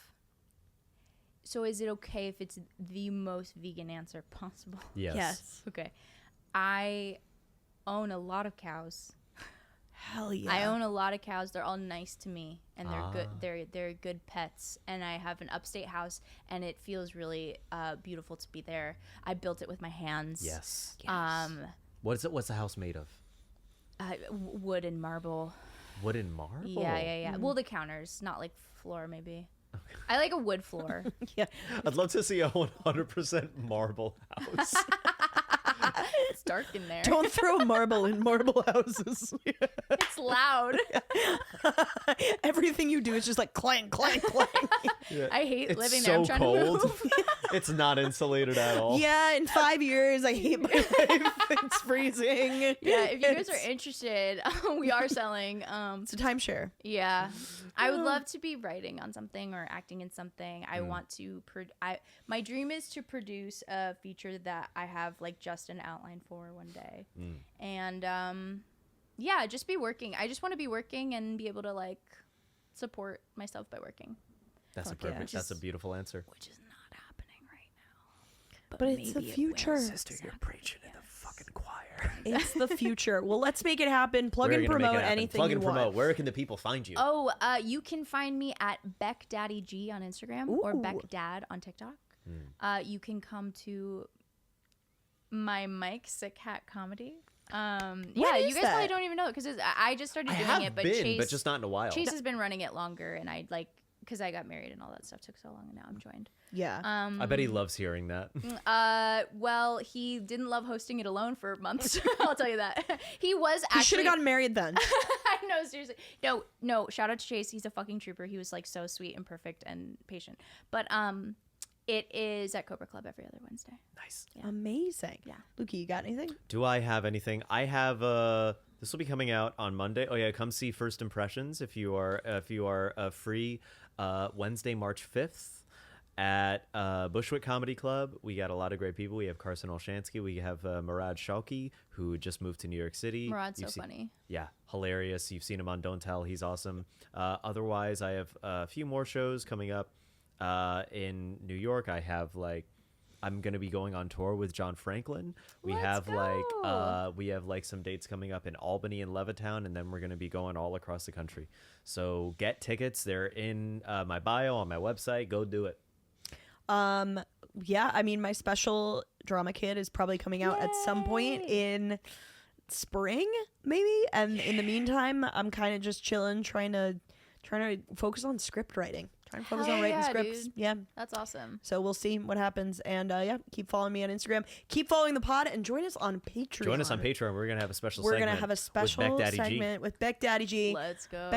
So is it okay if it's the most vegan answer possible? Yes. Yes. Okay. I own a lot of cows. Hell yeah. I own a lot of cows. They're all nice to me, and they're good. Ah. They're good pets. And I have an upstate house, and it feels really beautiful to be there. I built it with my hands. Yes. What's the house made of? Wood and marble. Wood and marble? Yeah. Well, the counters, not like floor, maybe. I like a wood floor. Yeah. I'd love to see a 100% marble house. It's dark in there. Don't throw marble in marble houses. It's loud. Everything you do is just like clang, clang, clang. I hate It's living so there. I'm trying cold. to move. It's not insulated at all. Yeah, in 5 years, I hate my life. It's freezing. Yeah, if you guys are interested, we are selling. It's a timeshare. Yeah, I would love to be writing on something or acting in something. I want to. My dream is to produce a feature that I have like just an outline for one day, and yeah, just be working. I just want to be working and be able to like support myself by working, That's a Fuck yeah. perfect. That's a beautiful answer. which is not happening right now. But it's the maybe it future. will. Sister, you're preaching in the fucking choir. It's the future. Well, let's make it happen. Plug We're and gonna make it promote happen. anything Plug you and want. promote. Where can the people find you? Oh, you can find me at BeckDaddyG on Instagram or Ooh. BeckDad on TikTok. You can come to my Mike Sick Hat Comedy. Yeah, is you guys that? probably don't even know because I just started I doing have it, but been, Chase, but just not in a while. Chase has been running it longer, and I like because I got married and all that stuff took so long, and now I'm joined. Yeah. I bet he loves hearing that. Well, he didn't love hosting it alone for months. I'll tell you that. He was You actually. should have gotten married then. I know, seriously. No. Shout out to Chase. He's a fucking trooper. He was like so sweet and perfect and patient. But it is at Cobra Club every other Wednesday. Nice. Yeah. Amazing. Yeah. Lukey, you got anything? Do I have anything? I have this will be coming out on Monday. Oh yeah, come see First Impressions if you are free Wednesday, March 5th at Bushwick Comedy Club. We got a lot of great people. We have Carson Olshansky. We have Murad Shalki, who just moved to New York City. Murad's so funny. Yeah, hilarious. You've seen him on Don't Tell. He's awesome. Otherwise, I have a few more shows coming up in New York. I have I'm gonna be going on tour with John Franklin. We Let's have go. some dates coming up in Albany and Levittown, and then we're gonna be going all across the country. So get tickets. They're in my bio on my website. Go do it. Yeah, I mean, my special Drama Kid is probably coming out at some point in spring, maybe. And in the meantime, I'm kind of just chilling, trying to focus on script writing. Trying to focus Hell on writing yeah, scripts. dude. Yeah. That's awesome. So we'll see what happens. And yeah, keep following me on Instagram. Keep following the pod and join us on Patreon. Join us on Patreon. We're gonna have a special. We're segment going to have a special with Beck Daddy G. segment with Beck Daddy G. Let's go.